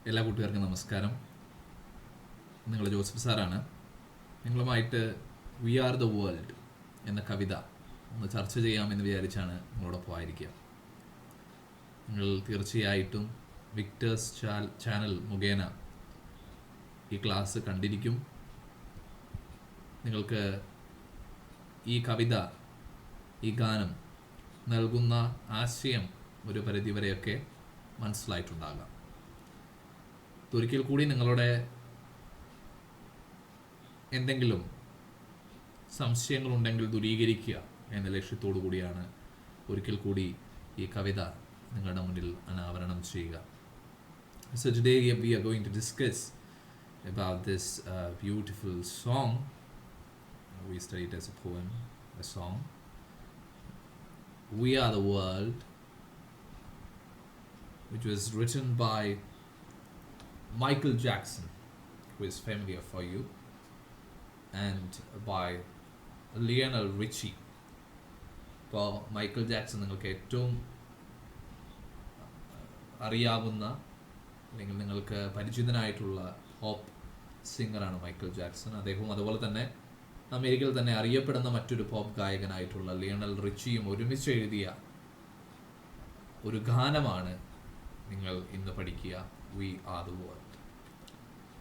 എല്ലാ കൂട്ടുകാർക്കും നമസ്കാരം. നിങ്ങൾ ജോസഫ് സാറാണ്. നിങ്ങളുമായിട്ട് വി ആർ ദ വേൾഡ് എന്ന കവിത ഒന്ന് ചർച്ച ചെയ്യാമെന്ന് വിചാരിച്ചാണ് നിങ്ങളോടൊപ്പം ആയിരിക്കുക. നിങ്ങൾ തീർച്ചയായിട്ടും വിക്ടേഴ്സ് ചാനൽ മുഖേന ഈ ക്ലാസ് കണ്ടിരിക്കും. നിങ്ങൾക്ക് ഈ കവിത, ഈ ഗാനം നൽകുന്ന ആശയം ഒരു പരിധിവരെയൊക്കെ മനസ്സിലായിട്ടുണ്ടാകാം. ഒരിക്കൽ കൂടി നിങ്ങളുടെ എന്തെങ്കിലും സംശയങ്ങളുണ്ടെങ്കിൽ ദൂരീകരിക്കുക എന്ന ലക്ഷ്യത്തോടു കൂടിയാണ് ഒരിക്കൽ കൂടി ഈ കവിത നിങ്ങളുടെ മുന്നിൽ അനാവരണം ചെയ്യുക. So today we are going to discuss about this beautiful song. We study it as a poem, a song. We Are the World, which was written by Michael Jackson, who is familiar for you, and by Lionel Richie. ഇപ്പോൾ Michael Jackson നിങ്ങൾക്ക് ഏറ്റവും അറിയാവുന്ന അല്ലെങ്കിൽ നിങ്ങൾക്ക് പരിചിതനായിട്ടുള്ള pop സിംഗറാണ് Michael Jackson. അദ്ദേഹവും അതുപോലെ തന്നെ അമേരിക്കയിൽ തന്നെ അറിയപ്പെടുന്ന മറ്റൊരു പോപ്പ് ഗായകനായിട്ടുള്ള ലിയണൽ റിച്ചിയും ഒരുമിച്ച് എഴുതിയ ഒരു ഗാനമാണ് നിങ്ങൾ ഇന്ന് പഠിക്കുക, We Are the World.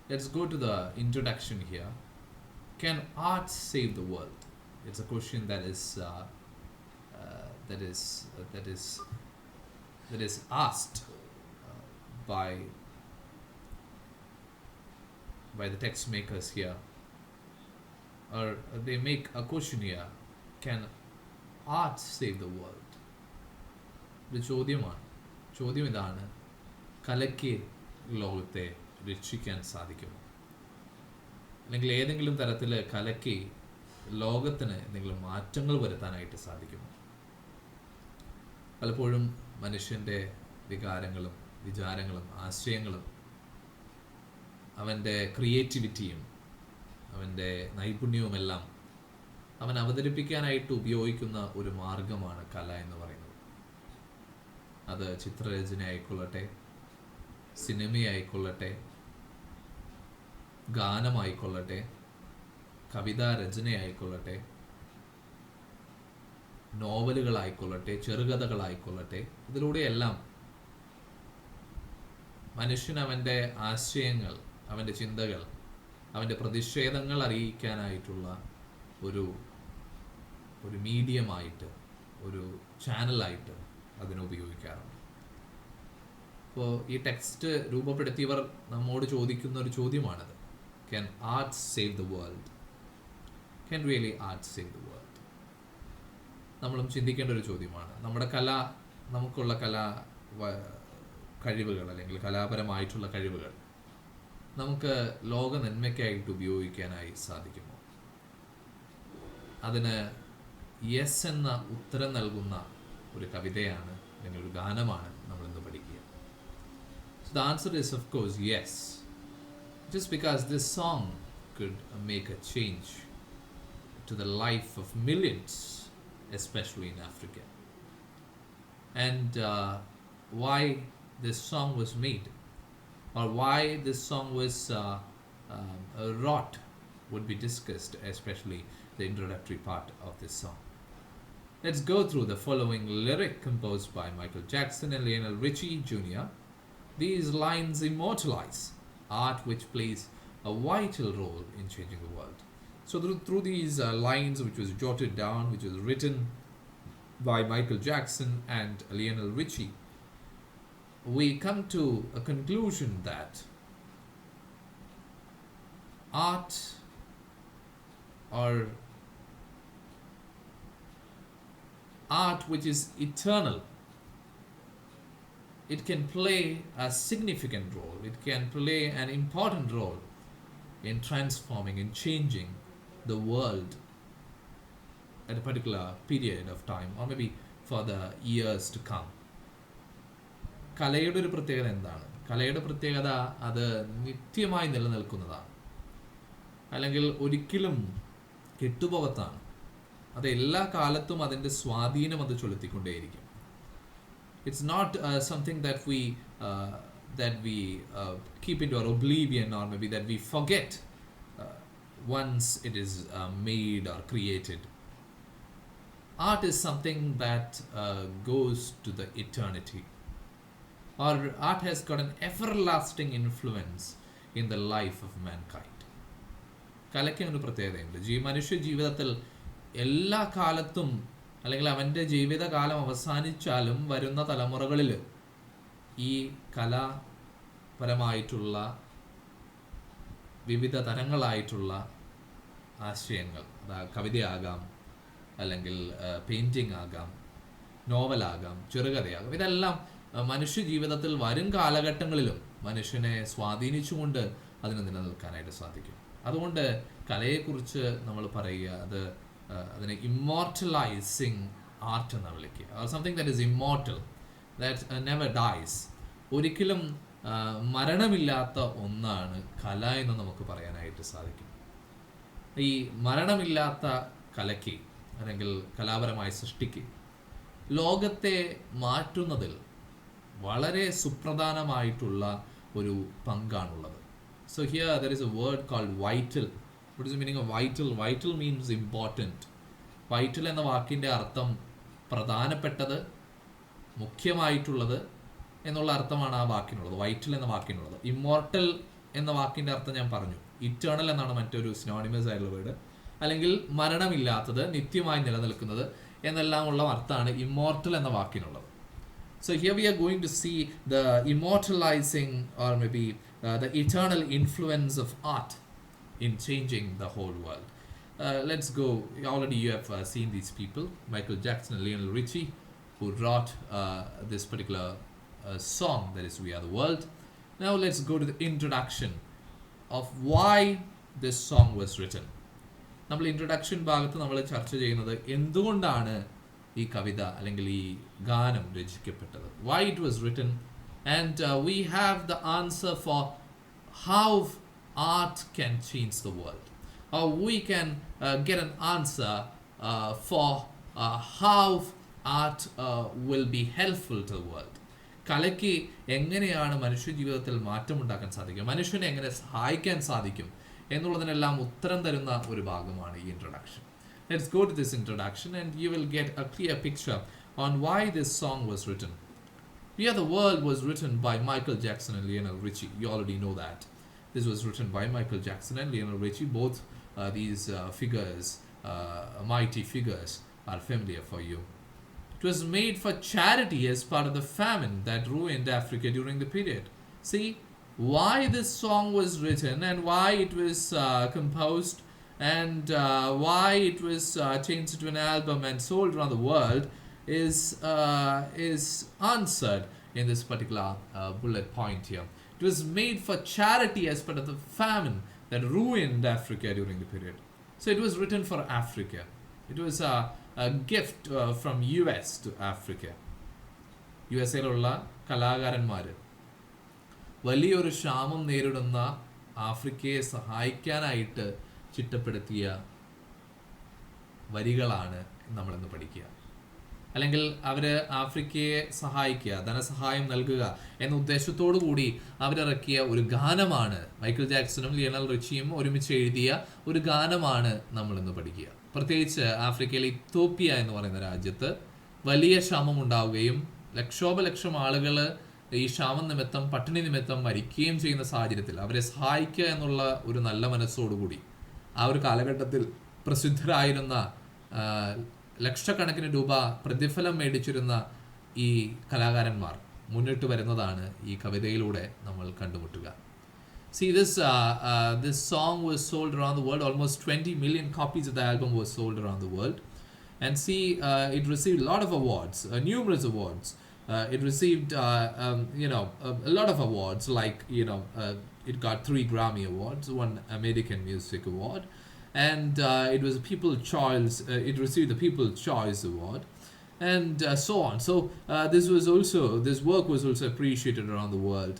Let's go to the introduction here. Can art save the world? It's a question that is asked by the text makers here, or they make a question here. Can art save the world? ഇത് ചോദ്യം ഇതാണ്: കലയ്ക്ക് ലോകത്തെ രക്ഷിക്കാൻ സാധിക്കുമോ? അല്ലെങ്കിൽ ഏതെങ്കിലും തരത്തിൽ കലയ്ക്ക് ലോകത്തിന് എന്തെങ്കിലും മാറ്റങ്ങൾ വരുത്താനായിട്ട് സാധിക്കുമോ? പലപ്പോഴും മനുഷ്യൻ്റെ വികാരങ്ങളും വിചാരങ്ങളും ആശയങ്ങളും അവൻ്റെ ക്രിയേറ്റിവിറ്റിയും അവൻ്റെ നൈപുണ്യവുമെല്ലാം അവൻ അവതരിപ്പിക്കാനായിട്ട് ഉപയോഗിക്കുന്ന ഒരു മാർഗമാണ് കല എന്ന് പറയുന്നത്. അത് ചിത്രരചന ആയിക്കൊള്ളട്ടെ, സിനിമയായിക്കൊള്ളട്ടെ, ഗാനമായിക്കൊള്ളട്ടെ, കവിതാ രചനയായിക്കൊള്ളട്ടെ, നോവലുകളായിക്കൊള്ളട്ടെ, ചെറുകഥകളായിക്കൊള്ളട്ടെ, ഇതിലൂടെയെല്ലാം മനുഷ്യൻ അവൻ്റെ ആശയങ്ങൾ, അവൻ്റെ ചിന്തകൾ, അവൻ്റെ പ്രതിഷേധങ്ങൾ അറിയിക്കാനായിട്ടുള്ള ഒരു മീഡിയമായിട്ട്, ഒരു ചാനലായിട്ട് അതിനെ ഉപയോഗിക്കാറുണ്ട്. അപ്പോൾ ഈ ടെക്സ്റ്റ് രൂപപ്പെടുത്തിയവർ നമ്മോട് ചോദിക്കുന്ന ഒരു ചോദ്യമാണത്: Can art save the world? Can really art save the world? നമ്മളും ചിന്തിക്കേണ്ട ഒരു ചോദ്യമാണ്. നമുക്കുള്ള കഴിവുകൾ അല്ലെങ്കിൽ കലാപരമായിട്ടുള്ള കഴിവുകൾ നമുക്ക് ലോക നന്മയ്ക്കായിട്ട് ഉപയോഗിക്കാനായി സാധിക്കുമോ? അതിന് യെസ് എന്ന ഉത്തരം നൽകുന്ന ഒരു കവിതയാണ് അല്ലെങ്കിൽ ഒരു ഗാനമാണ് നമ്മളിന്ന് പഠിക്കുക. So the answer is of course yes. Just because this song could make a change to the life of millions, especially in Africa. And why this song was made, or why this song was wrought, would be discussed, especially the introductory part of this song. Let's go through the following lyric composed by Michael Jackson and Lionel Richie Jr. These lines immortalize art which plays a vital role in changing the world. So through these lines, which was jotted down, which was written by Michael Jackson and Lionel Richie, we come to a conclusion that art, or art which is eternal, it can play a significant role, it can play an important role in transforming and changing the world at a particular period of time, or maybe for the years to come. കലയുടെ ഒരു പ്രത്യേകത എന്താണ്? കലയുടെ പ്രത്യേകത അത് നിത്യമായി നിലനിൽക്കുന്നതാണ്, അല്ലെങ്കിൽ ഒരിക്കലും കെട്ടുപോകത്താണ്. അത് എല്ലാ കാലത്തും അതിൻ്റെ സ്വാധീനം അത് ചെലുത്തിക്കൊണ്ടേയിരിക്കും. It's not something that we that we keep into our oblivion, or maybe that we forget once it is made or created. Art is something that goes to the eternity, or art has got an everlasting influence in the life of mankind. കലയ്ക്ക് ഒരു പ്രത്യേകതയുണ്ട്. മനുഷ്യ ജീവിതത്തിൽ എല്ലാ കാലത്തും, അല്ലെങ്കിൽ അവൻ്റെ ജീവിതകാലം അവസാനിച്ചാലും വരുന്ന തലമുറകളിൽ ഈ കലാപരമായിട്ടുള്ള വിവിധ തരങ്ങളായിട്ടുള്ള ആശയങ്ങൾ, കവിതയാകാം, അല്ലെങ്കിൽ പെയിൻറ്റിങ് ആകാം, നോവലാകാം, ചെറുകഥയാകാം, ഇതെല്ലാം മനുഷ്യ ജീവിതത്തിൽ വരും കാലഘട്ടങ്ങളിലും മനുഷ്യനെ സ്വാധീനിച്ചുകൊണ്ട് അതിന് നിലനിൽക്കാനായിട്ട് സാധിക്കും. അതുകൊണ്ട് കലയെക്കുറിച്ച് നമ്മൾ പറയുക, അതിനെ ഇമ്മോർട്ടലൈസിങ് ആർട്ട് എന്ന് വിളിക്കുക. Something that is immortal, that never dies. ഒരിക്കലും മരണമില്ലാത്ത ഒന്നാണ് കല എന്ന് നമുക്ക് പറയാനായിട്ട് സാധിക്കും. ഈ മരണമില്ലാത്ത കലയ്ക്ക്, അല്ലെങ്കിൽ കലാപരമായ സൃഷ്ടിക്ക്, ലോകത്തെ മാറ്റുന്നതിൽ വളരെ സുപ്രധാനമായിട്ടുള്ള ഒരു പങ്കാണുള്ളത്. So here there is a word called vital. What is the meaning of vital? Vital means important. Vital എന്ന വാക്കിൻ്റെ അർത്ഥം പ്രധാനപ്പെട്ടത്, മുഖ്യമായിട്ടുള്ളത് എന്നുള്ള അർത്ഥമാണ് ആ വാക്കിനുള്ളത്, വൈറ്റൽ എന്ന വാക്കിനുള്ളത്. ഇമ്മോർട്ടൽ എന്ന വാക്കിൻ്റെ അർത്ഥം ഞാൻ പറഞ്ഞു, ഇറ്റേണൽ എന്നാണ് മറ്റൊരു സിനോണിമസ് ആയിട്ടുള്ള വേർഡ്. അല്ലെങ്കിൽ മരണമില്ലാത്തത്, നിത്യമായി നിലനിൽക്കുന്നത് എന്നെല്ലാം ഉള്ള അർത്ഥമാണ് ഇമ്മോർട്ടൽ എന്ന വാക്കിനുള്ളത്. So here we are going to see the immortalizing, or maybe the eternal influence of art in changing the whole world. Let's go. Already you have seen these people, Michael Jackson and Lionel Richie, who wrote this particular song, that is We Are the World. Now let's go to the introduction of why this song was written. നമ്മൾ introduction ഭാഗത്ത് നമ്മൾ ചർച്ച ചെയ്യുന്നത് എന്തുകൊണ്ടാണ് ഈ കവിത അല്ലെങ്കിൽ ഈ ഗാനം രചിക്കപ്പെട്ടത്, why it was written, and we have the answer for how art can change the world, or we can get an answer for how art will be helpful to the world. കലയ്ക്ക് എങ്ങനെയാണ് മനുഷ്യ ജീവിതത്തിൽ മാറ്റമുണ്ടാക്കാൻ സാധിക്കും, മനുഷ്യനെ എങ്ങനെ സഹായിക്കാൻ സാധിക്കും എന്നുള്ളതിനെല്ലാം ഉത്തരം തരുന്ന ഒരു ഭാഗമാണ് ഈ introduction. Let's go to this introduction and you will get a clear picture on why this song was written. We Are the World was written by Michael Jackson and Lionel Richie. You already know that. This was written by Michael Jackson and Lionel Richie. Both these figures, mighty figures, are familiar for you. It was made for charity as part of the famine that ruined Africa during the period. See why this song was written, and why it was composed, and why it was changed into an album and sold around the world is answered in this particular bullet point here. It was made for charity as part of the famine that ruined Africa during the period. So it was written for Africa. It was a gift from US to Africa. USA-ലുള്ള കലാകാരന്മാർ വലിയൊരു ക്ഷാമം നേരിടുന്ന ആഫ്രിക്കയെ സഹായിക്കാനായിട്ട് ചിട്ടപ്പെടുത്തിയ വരികളാണ് നമ്മളിന്ന് പഠിക്കുക. അല്ലെങ്കിൽ അവർ ആഫ്രിക്കയെ സഹായിക്കുക, ധനസഹായം നൽകുക എന്ന ഉദ്ദേശത്തോടു കൂടി അവരിറക്കിയ ഒരു ഗാനമാണ്, മൈക്കിൾ ജാക്സണും ലിയണൽ റിച്ചിയും ഒരുമിച്ച് എഴുതിയ ഒരു ഗാനമാണ് നമ്മളിന്ന് പഠിക്കുക. പ്രത്യേകിച്ച് ആഫ്രിക്കയിലെ ഇത്തോപ്യ എന്ന് പറയുന്ന രാജ്യത്ത് വലിയ ക്ഷാമം ഉണ്ടാവുകയും ലക്ഷോപലക്ഷം ആളുകൾ ഈ ക്ഷാമം നിമിത്തം, പട്ടിണി നിമിത്തം മരിക്കുകയും ചെയ്യുന്ന സാഹചര്യത്തിൽ അവരെ സഹായിക്കുക എന്നുള്ള ഒരു നല്ല മനസ്സോടുകൂടി ആ ഒരു കാലഘട്ടത്തിൽ പ്രസിദ്ധരായിരുന്ന, ലക്ഷക്കണക്കിന് രൂപ പ്രതിഫലം മേടിച്ചിരുന്ന ഈ കലാകാരന്മാർ മുന്നിട്ട് വരുന്നതാണ് ഈ കവിതയിലൂടെ നമ്മൾ കണ്ടുമുട്ടുക. See, this song was sold around the world. Almost 20 million copies of the album was sold around the world. And see, it received a lot of awards, numerous awards. It received, a lot of awards, like, it got 3 Grammy Awards, 1 American Music Award, and it was a People's Choice, it received the People's Choice Award, and so on. So this work was also appreciated around the world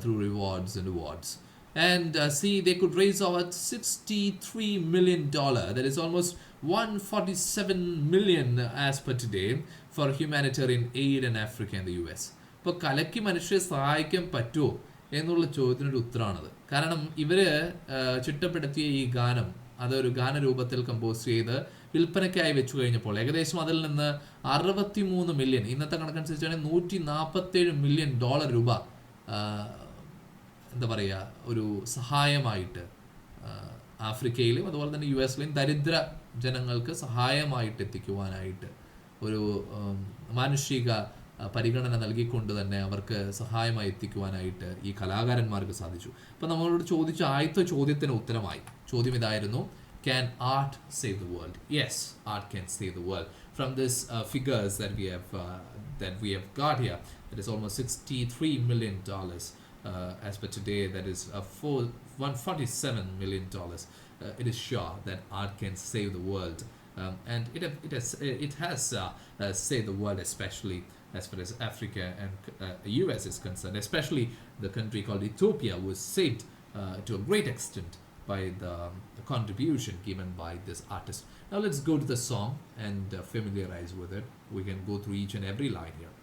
through rewards and awards. And see, they could raise over $63 million, that is almost 147 million as per today, for humanitarian aid in Africa and the US. ഇപ്പോൾ കലയ്ക്ക് മനുഷ്യരെ സഹായിക്കാൻ പറ്റുമോ എന്നുള്ള ചോദ്യത്തിനൊരു ഉത്തരമാണത്. കാരണം ഇവര് ചിട്ടപ്പെടുത്തിയ ഈ ഗാനം അതൊരു ഗാനരൂപത്തിൽ കമ്പോസ് ചെയ്ത് വിൽപ്പനയ്ക്കായി വെച്ചു കഴിഞ്ഞപ്പോൾ ഏകദേശം അതിൽ നിന്ന് 63 മില്യൺ, ഇന്നത്തെ കണക്കനുസരിച്ചാണെങ്കിൽ $147 രൂപ എന്താ പറയുക ഒരു സഹായമായിട്ട് ആഫ്രിക്കയിലും അതുപോലെ തന്നെ US-ലെയും ദരിദ്ര ജനങ്ങൾക്ക് സഹായമായിട്ട് എത്തിക്കുവാനായിട്ട് ഒരു മാനുഷിക പരിഗണന നൽകിക്കൊണ്ട് തന്നെ അവർക്ക് സഹായമായി എത്തിക്കുവാനായിട്ട് ഈ കലാകാരന്മാർക്ക് സാധിച്ചു. അപ്പോൾ നമ്മളോട് ചോദിച്ച ആദ്യത്തെ ചോദ്യത്തിന് ഉത്തരമായി. ചോദ്യം ഇതായിരുന്നു, can art save the world? Yes, art can save the world. From this figures that we have got here, that is almost $63 million. As per today, that is $147 million. It is sure that art can save the world, and it has saved the world, especially as far as Africa and US is concerned. Especially the country called Ethiopia was saved to a great extent by the contribution given by this artist. Now let's go to the song and familiarize with it. We can go through each and every line here.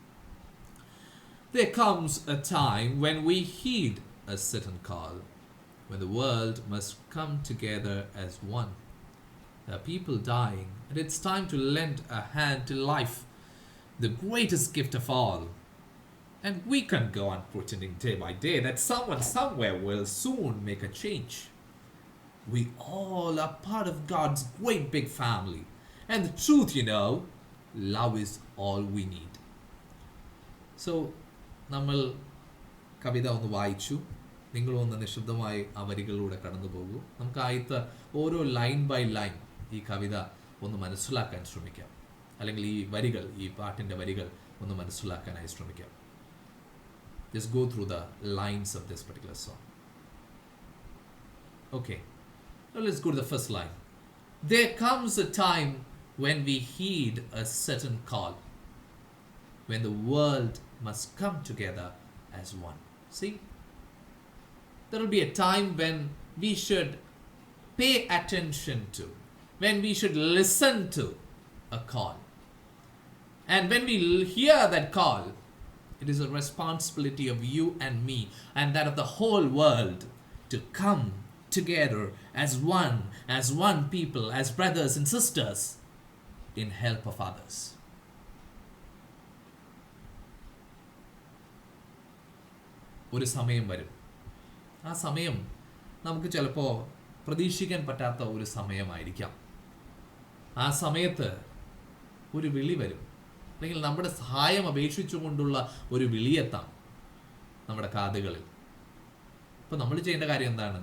There comes a time when we heed a certain call, when the world must come together as one. There are people dying, and it's time to lend a hand to life, the greatest gift of all. And we can't go on pretending day by day that someone somewhere will soon make a change. We all are part of God's great big family. And the truth, love is all we need. So, നമ്മൾ കവിത ഒന്ന് വായിച്ചു. നിങ്ങളൊന്ന് നിശബ്ദമായി ആ വരികളിലൂടെ കടന്നു പോകൂ. നമുക്ക് ആദ്യത്തെ ഓരോ ലൈൻ ബൈ ലൈൻ ഈ കവിത ഒന്ന് മനസ്സിലാക്കാൻ ശ്രമിക്കാം. അല്ലെങ്കിൽ ഈ വരികൾ, ഈ പാട്ടിൻ്റെ വരികൾ ഒന്ന് മനസ്സിലാക്കാനായി ശ്രമിക്കാം. Just go through the lines of this particular song. Okay. Now let's go to the first line. There comes a time when we heed a certain call, when the world must come together as one. See? There will be a time when we should pay attention to, when we should listen to a call. And when we hear that call, it is a responsibility of you and me and that of the whole world to come together as one people, as brothers and sisters in help of others. ഒരു സമയം വരും. ആ സമയം നമുക്ക് ചിലപ്പോൾ പ്രതീക്ഷിക്കാൻ പറ്റാത്ത ഒരു സമയമായിരിക്കാം. ആ സമയത്ത് ഒരു വിളി വരും, അല്ലെങ്കിൽ നമ്മുടെ സഹായം അപേക്ഷിച്ചുകൊണ്ടുള്ള ഒരു വിളിയെത്താം നമ്മുടെ കാതുകളിൽ. അപ്പോൾ നമ്മൾ ചെയ്യേണ്ട കാര്യം എന്താണ്?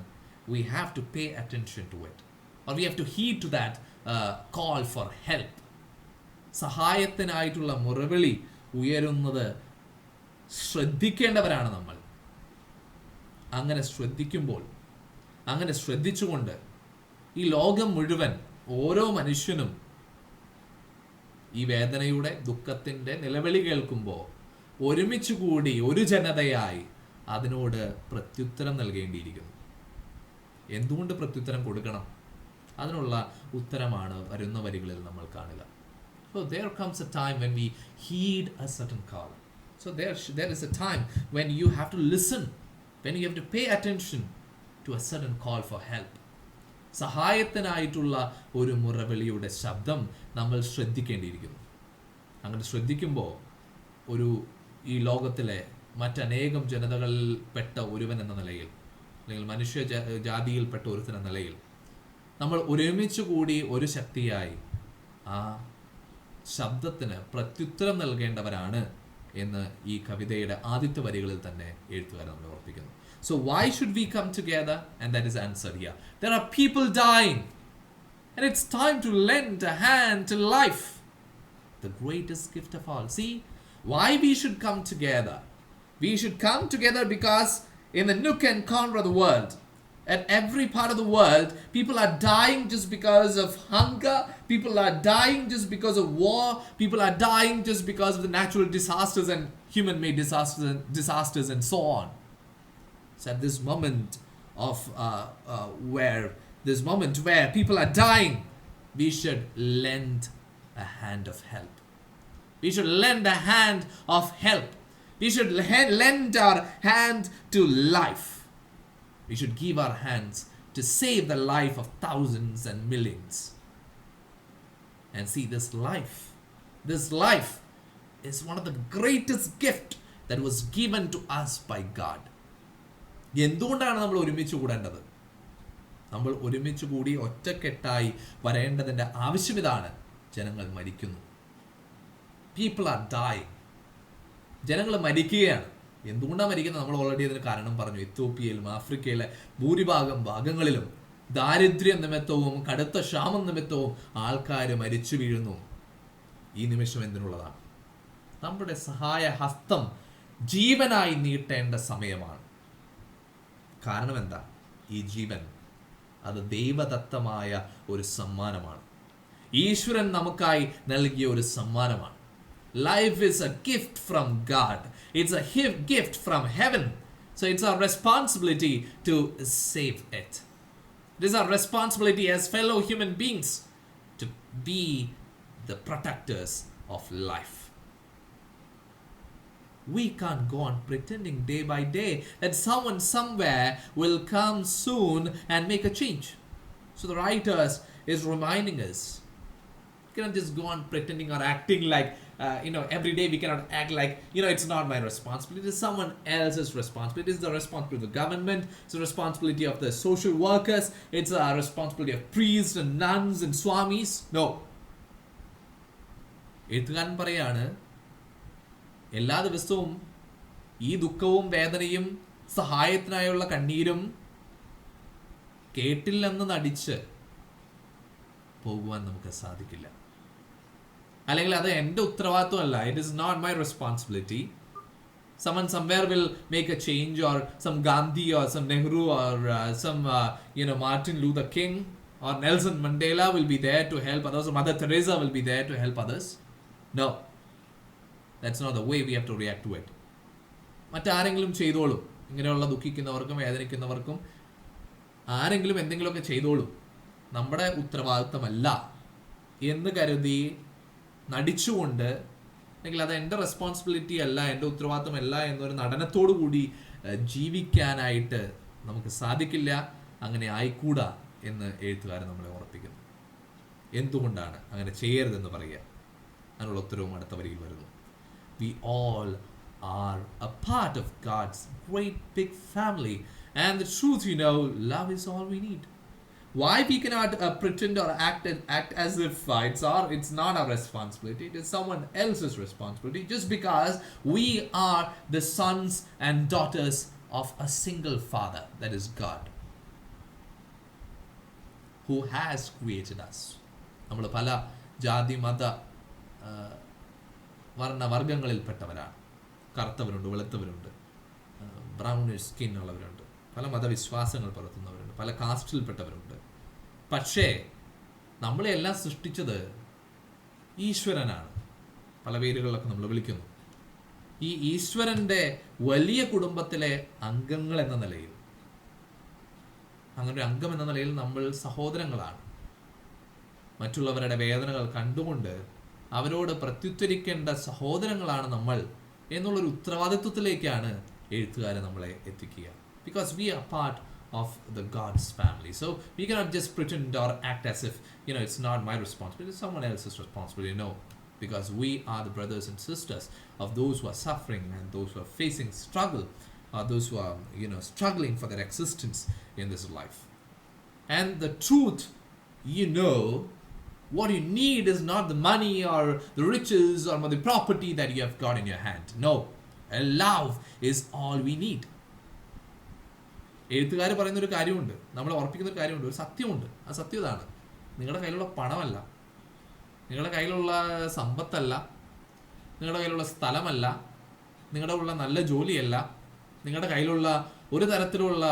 We have to pay attention to it, or we have to heed to that call for help. സഹായത്തിനായിട്ടുള്ള മുറവിളി ഉയരുന്നത് ശ്രദ്ധിക്കേണ്ടവരാണ് നമ്മൾ. അങ്ങനെ ശ്രദ്ധിക്കുമ്പോൾ, അങ്ങനെ ശ്രദ്ധിച്ചുകൊണ്ട് ഈ ലോകം മുഴുവൻ ഓരോ മനുഷ്യനും ഈ വേദനയുടെ ദുഃഖത്തിൻ്റെ നിലവിളി കേൾക്കുമ്പോൾ ഒരുമിച്ച് കൂടി ഒരു ജനതയായി അതിനോട് പ്രത്യുത്തരം നൽകേണ്ടിയിരിക്കുന്നു. എന്തുകൊണ്ട് പ്രത്യുത്തരം കൊടുക്കണം? അതിനുള്ള ഉത്തരമാണ് വരുന്ന വരികളിൽ നമ്മൾ കാണുക. So there comes a time when we heed a certain call. So there is a time when you have to listen, when you have to pay attention to a certain call for help. സഹായത്തിനായിട്ടുള്ള ഒരു മുറവിളിയുടെ ശബ്ദം നമ്മൾ ശ്രദ്ധിക്കേണ്ടിയിരിക്കുന്നു. അങ്ങനെ ശ്രദ്ധിക്കുമ്പോൾ ഈ ലോകത്തിലെ മറ്റനേകം ജനതകളിൽപ്പെട്ട ഒരുവൻ എന്ന നിലയിൽ, അല്ലെങ്കിൽ മനുഷ്യ ജാതിയിൽപ്പെട്ട ഒരുത്തൻ എന്ന നിലയിൽ നമ്മൾ ഒരുമിച്ച് കൂടി ഒരു ശക്തിയായി ആ ശബ്ദത്തിന് പ്രത്യുത്തരം നൽകേണ്ടവരാണ് എന്ന് ഈ കവിതയുടെ ആദ്യത്തെ വരികളിൽ തന്നെ എഴുത്തുകാരൻ നമ്മൾ ഓർപ്പിക്കുന്നു. So why should we come together? And that is answered here. There are people dying, and it's time to lend a hand to life, the greatest gift of all. See, why we should come together? We should come together because in the nook and corner of the world, at every part of the world, people are dying just because of hunger. People are dying just because of war. People are dying just because of the natural disasters and human-made disasters and so on. So at this moment where people are dying, we should lend a hand of help. We should lend a hand of help. We should lend our hand to life. We should give our hands to save the life of thousands and millions. And see, this life is one of the greatest gift that was given to us by God. എന്തുകൊണ്ടാണ് നമ്മൾ ഒരുമിച്ച് കൂടേണ്ടത്? നമ്മൾ ഒരുമിച്ച് കൂടി ഒറ്റക്കെട്ടായി വരേണ്ടതിൻ്റെ ആവശ്യം ഇതാണ്. ജനങ്ങൾ മരിക്കുന്നു. People are dying. ജനങ്ങൾ മരിക്കുകയാണ്. എന്തുകൊണ്ടാണ് മരിക്കുന്നത്? നമ്മൾ ഓൾറെഡി അതിന് കാരണം പറഞ്ഞു. എത്യോപ്യയിലും ആഫ്രിക്കയിലെ ഭൂരിഭാഗം ഭാഗങ്ങളിലും ദാരിദ്ര്യ നിമിത്തവും കടുത്ത ക്ഷാമം നിമിത്തവും ആൾക്കാർ മരിച്ചു വീഴുന്നു. ഈ നിമിഷം എന്തിനുള്ളതാണ്? നമ്മുടെ സഹായ ഹസ്തം ജീവനായി നീട്ടേണ്ട സമയമാണ്. കാരണം എന്താ? ഈ ജീവൻ അത് ദൈവദത്തമായ ഒരു സമ്മാനമാണ്. ഈശ്വരൻ നമുക്കായി നൽകിയ ഒരു സമ്മാനമാണ്. Life is a gift from God. It's a gift from heaven. So it's our responsibility to save it. It is our responsibility as fellow human beings to be the protectors of life. We can't go on pretending day by day that someone somewhere will come soon and make a change. So the writers is reminding us, you cannot just go on pretending or acting like every day we cannot act like, it's not my responsibility. It is someone else's responsibility. It is the responsibility of the government. It's the responsibility of the social workers. It's the responsibility of priests and nuns and swamis. No. എഴുത്തുകാരൻ പറയാണ്, എല്ലാ ദിവസവും ഈ ദുഃഖവും വേദനയും സഹായത്തിനായുള്ള കണ്ണീരും കേട്ടില്ലെന്ന് നടിച്ച് പോകുവാൻ നമുക്ക് സാധിക്കില്ല. അല്ലെങ്കിൽ അത് എൻ്റെ ഉത്തരവാദിത്വമല്ല. It is not my responsibility. Someone somewhere will make a change, or some Gandhi or some Nehru or some Martin Luther King or Nelson Mandela will be there to help others, or Mother Teresa will be there to help others. No, that's not the way we have to react to it. മറ്റാരെങ്കിലും ചെയ്തോളും. ഇങ്ങനെയുള്ള ദുഃഖിക്കുന്നവർക്കും വേദനിക്കുന്നവർക്കും ആരെങ്കിലും എന്തെങ്കിലുമൊക്കെ ചെയ്തോളും. നമ്മുടെ ഉത്തരവാദിത്തമല്ല എന്ന് കരുതി നടിച്ചുകൊണ്ട്, അല്ലെങ്കിൽ അത് എൻ്റെ റെസ്പോൺസിബിലിറ്റി അല്ല, എൻ്റെ ഉത്തരവാദിത്തമല്ല എന്നൊരു നടനത്തോടു കൂടി ജീവിക്കാനായിട്ട് നമുക്ക് സാധിക്കില്ല. അങ്ങനെ ആയിക്കൂടാ എന്ന് എഴുത്തുകാരൻ നമ്മളെ ഓർപ്പിക്കുന്നു. എന്തുകൊണ്ടാണ് അങ്ങനെ ചെയ്യരുതെന്ന് പറയുക? അതിനുള്ള ഉത്തരവും അടുത്ത വരിയിൽ വരുന്നു. We all are a part of God's great big family, and the truth, love is all we need. Why we cannot pretend or act as if it's not our responsibility, it is someone else's responsibility, just because we are the sons and daughters of a single Father, that is God, who has created us. നമ്മൾ പല ജാതി മത വർഗങ്ങളിൽപ്പെട്ടവരാണ്. കറുത്തവരുണ്ട്, വെളുത്തവരുണ്ട്, brownish skin ഉള്ളവരുണ്ട്, പല മതവിശ്വാസങ്ങൾ പുലർത്തുന്നവരുണ്ട്, പല കാസ്റ്റിൽപ്പെട്ടവരുണ്ട്. പക്ഷേ നമ്മളെല്ലാം സൃഷ്ടിച്ചത് ഈശ്വരനാണ്. പല പേരുകളിലൊക്കെ നമ്മൾ വിളിക്കുന്നു. ഈ ഈശ്വരൻ്റെ വലിയ കുടുംബത്തിലെ അംഗങ്ങൾ എന്ന നിലയിൽ, അങ്ങനെ ഒരു അംഗം എന്ന നിലയിൽ നമ്മൾ സഹോദരങ്ങളാണ്. മറ്റുള്ളവരുടെ വേദനകൾ കണ്ടുകൊണ്ട് അവരോട് പ്രത്യുത്തരിക്കേണ്ട സഹോദരങ്ങളാണ് നമ്മൾ എന്നുള്ളൊരു ഉത്തരവാദിത്വത്തിലേക്കാണ് എഴുത്തുകാരൻ നമ്മളെ എത്തിക്കുക. Because we are part of the God's family. So we cannot just pretend or act as if, it's not my responsibility, it's someone else's responsibility. No, because we are the brothers and sisters of those who are suffering and those who are facing struggle, or those who are, struggling for their existence in this life. And the truth, what you need is not the money or the riches or the property that you have got in your hand. No, love is all we need. എഴുത്തുകാർ പറയുന്നൊരു കാര്യമുണ്ട്, നമ്മളെ ഉറപ്പിക്കുന്നൊരു കാര്യമുണ്ട്, ഒരു സത്യമുണ്ട്. ആ സത്യം ഇതാണ്: നിങ്ങളുടെ കയ്യിലുള്ള പണമല്ല, നിങ്ങളുടെ കയ്യിലുള്ള സമ്പത്തല്ല, നിങ്ങളുടെ കയ്യിലുള്ള സ്ഥലമല്ല, നിങ്ങളുടെ ഉള്ള നല്ല ജോലിയല്ല, നിങ്ങളുടെ കയ്യിലുള്ള ഒരു തരത്തിലുള്ള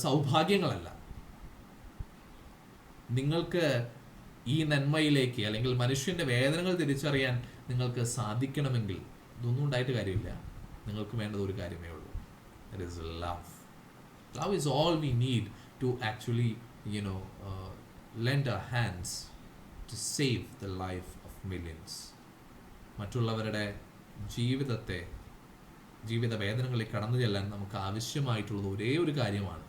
സൗഭാഗ്യങ്ങളല്ല. നിങ്ങൾക്ക് ഈ നന്മയിലേക്ക്, അല്ലെങ്കിൽ മനുഷ്യൻ്റെ വേദനകൾ തിരിച്ചറിയാൻ നിങ്ങൾക്ക് സാധിക്കണമെങ്കിൽ ഇതൊന്നും ഉണ്ടായിട്ട് കാര്യമില്ല. നിങ്ങൾക്ക് വേണ്ടത് ഒരു കാര്യമേ ഉള്ളൂ. That is love. Love is all we need to actually, lend our hands to save the life of millions. മറ്റുള്ളവരുടെ ജീവിതത്തെ ജീവിത വേദനകളിൽ കടന്നു ചെല്ലാൻ നമുക്ക് ആവശ്യമായിട്ടുള്ളത് ഒരേ ഒരു കാര്യമാണ്.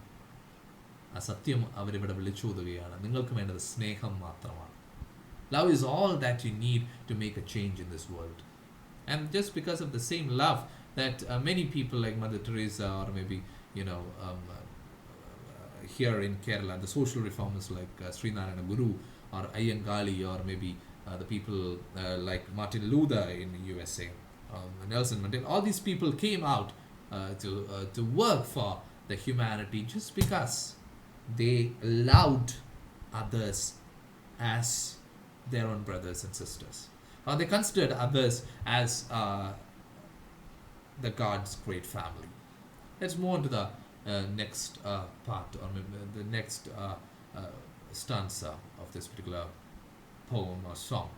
ആ സത്യം അവരിവിടെ വിളിച്ചോതുകയാണ്. നിങ്ങൾക്ക് വേണ്ടത് സ്നേഹം മാത്രമാണ്. Love is all that you need to make a change in this world. And just because of the same love that many people like Mother Teresa, or maybe, here in Kerala, the social reformers like Sri Narayana Guru or Ayyangali, or maybe the people like Martin Luther in the USA, Nelson Mandela, all these people came out to work for the humanity just because they loved others as their own brothers and sisters, or they considered others as the God's great family. Let's move on to the next part, or maybe the next stanza of this particular poem or song.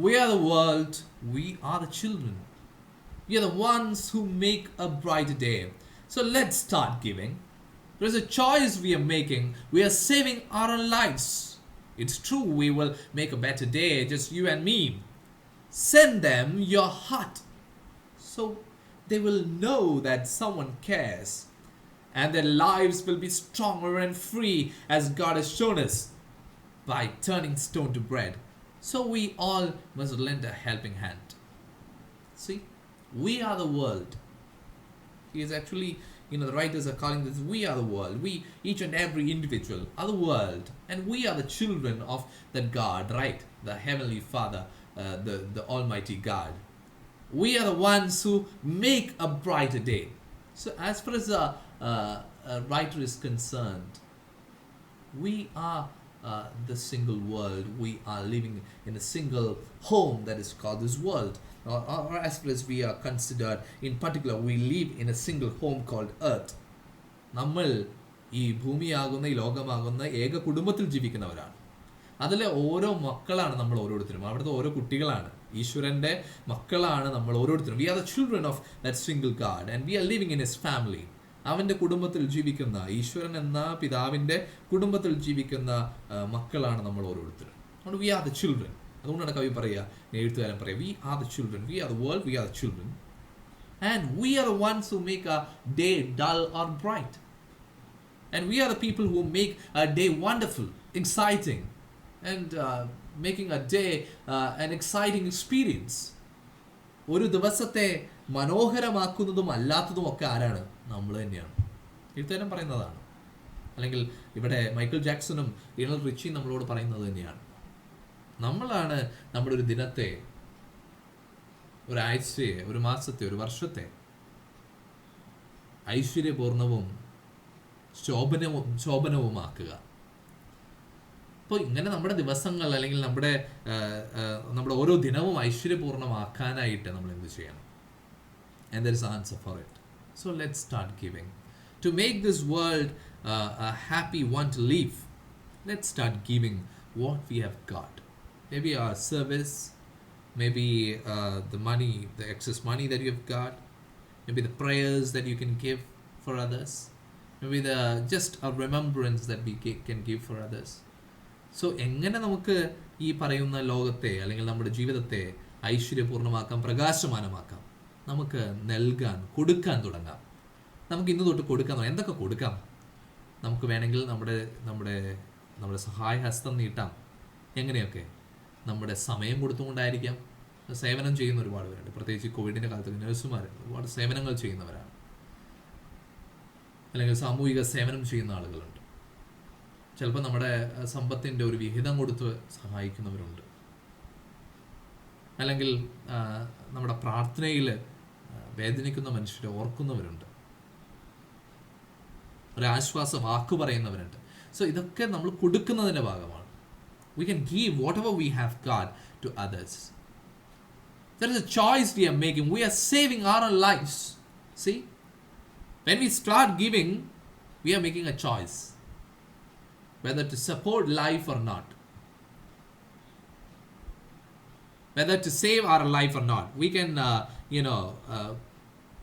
We are the world, we are the children, we are the ones who make a brighter day. So let's start giving. There is a choice we are making. We are saving our own lives. It's true, we will make a better day, just you and me. Send them your heart, so they will know that someone cares, and their lives will be stronger and free as God has shown us by turning stone to bread. So we all must lend a helping hand. See, we are the world. He is actually, the writers are calling this, we are the world. We, each and every individual, are the world. And we are the children of that God, right? The Heavenly Father, the Almighty God. We are the ones who make a brighter day. So as far as the writer is concerned, we are the single world. We are living in a single home that is called this world. Or as far as we are considered, in particular, we live in a single home called Earth. നമ്മൾ ഈ ഭൂമിയാകുന്ന ഈ ലോകമാകുന്ന ഏക കുടുംബത്തിൽ ജീവിക്കുന്നവരാണ്. അതിലെ ഓരോ മക്കളാണ് നമ്മൾ ഓരോരുത്തരും. അവിടുത്തെ ഓരോ കുട്ടികളാണ്, ഈശ്വരൻ്റെ മക്കളാണ് നമ്മൾ ഓരോരുത്തരും. We are the children of that single god, and we are living in his family. അവൻ്റെ കുടുംബത്തിൽ ജീവിക്കുന്ന, ഈശ്വരൻ എന്ന പിതാവിൻ്റെ കുടുംബത്തിൽ ജീവിക്കുന്ന മക്കളാണ് നമ്മൾ ഓരോരുത്തരും. അതുകൊണ്ട് വി ആർ ദ ചിൽഡ്രൻ. അതുകൊണ്ടാണ് കവി പറയുക, എഴുത്തുകാരൻ പറയുക, we are the children, we are the world, we are the children, and we are the ones who make a day dull or bright, and we are the people who make a day wonderful, exciting, and making a day an exciting experience. ഒരു ദിവസത്തെ മനോഹരമാക്കുന്നതും അല്ലാത്തതും ഒക്കെ ആരാണ്? നമ്മൾ തന്നെയാണ്. എഴുത്തുകാരൻ പറയുന്നതാണ്. അല്ലെങ്കിൽ ഇവിടെ മൈക്കിൾ ജാക്സണും ലിയണൽ റിച്ചിയും നമ്മളോട് പറയുന്നത് തന്നെയാണ്. നമ്മളാണ് നമ്മുടെ ഒരു ദിനത്തെ, ഒരാഴ്ചയെ, ഒരു മാസത്തെ, ഒരു വർഷത്തെ ഐശ്വര്യപൂർണവും ശോഭനവുമാക്കുക. അപ്പോൾ ഇങ്ങനെ നമ്മുടെ ദിവസങ്ങൾ, അല്ലെങ്കിൽ നമ്മുടെ ഓരോ ദിനവും ഐശ്വര്യപൂർണ്ണമാക്കാനായിട്ട് നമ്മൾ എന്ത് ചെയ്യണം? And there is an answer for it. So let's start giving. To make this world a happy one to live, let's start giving what we have got. Maybe our service, maybe the money, the excess money that you have got, maybe the prayers that you can give for others, maybe just a remembrance that we can give for others. So എങ്ങനെ നമുക്ക് ഈ പറയുന്ന ലോകത്തെ, അല്ലെങ്കിൽ നമ്മുടെ ജീവിതത്തെ ഐശ്വര്യപൂർണ്ണമാക്കാം, പ്രകാശമാനമാക്കാം? നമുക്ക് നൽകാൻ, കൊടുക്കാൻ തുടങ്ങാം. നമുക്ക് ഇന്ന് തൊട്ട് കൊടുക്കാൻ. എന്തൊക്കെ കൊടുക്കാം? നമുക്ക് വേണമെങ്കിൽ നമ്മുടെ സഹായഹസ്തം നീട്ടാം. എങ്ങനെയൊക്കെ? നമ്മുടെ സമയം കൊടുത്തുകൊണ്ടായിരിക്കാം. സേവനം ചെയ്യുന്ന ഒരുപാട് പേരുണ്ട്, പ്രത്യേകിച്ച് കോവിഡിൻ്റെ കാലത്ത് നഴ്സുമാർ ഒരുപാട് സേവനങ്ങൾ ചെയ്യുന്നവരാണ്. അല്ലെങ്കിൽ സാമൂഹിക സേവനം ചെയ്യുന്ന ആളുകളുണ്ട്. ചിലപ്പോൾ നമ്മുടെ സമ്പത്തിൻ്റെ ഒരു വിഹിതം കൊടുത്ത് സഹായിക്കുന്നവരുണ്ട്. അല്ലെങ്കിൽ നമ്മുടെ പ്രാർത്ഥനയിൽ വേദനിക്കുന്ന മനുഷ്യരെ ഓർക്കുന്നവരുണ്ട്. ഒരാശ്വാസ വാക്ക് പറയുന്നവരുണ്ട്. സോ ഇതൊക്കെ നമ്മൾ കൊടുക്കുന്നതിൻ്റെ ഭാഗമാണ്. We can give whatever we have got to others. There is a choice we are making. We are saving our own lives. See? When we start giving, we are making a choice whether to support life or not, whether to save our life or not. We can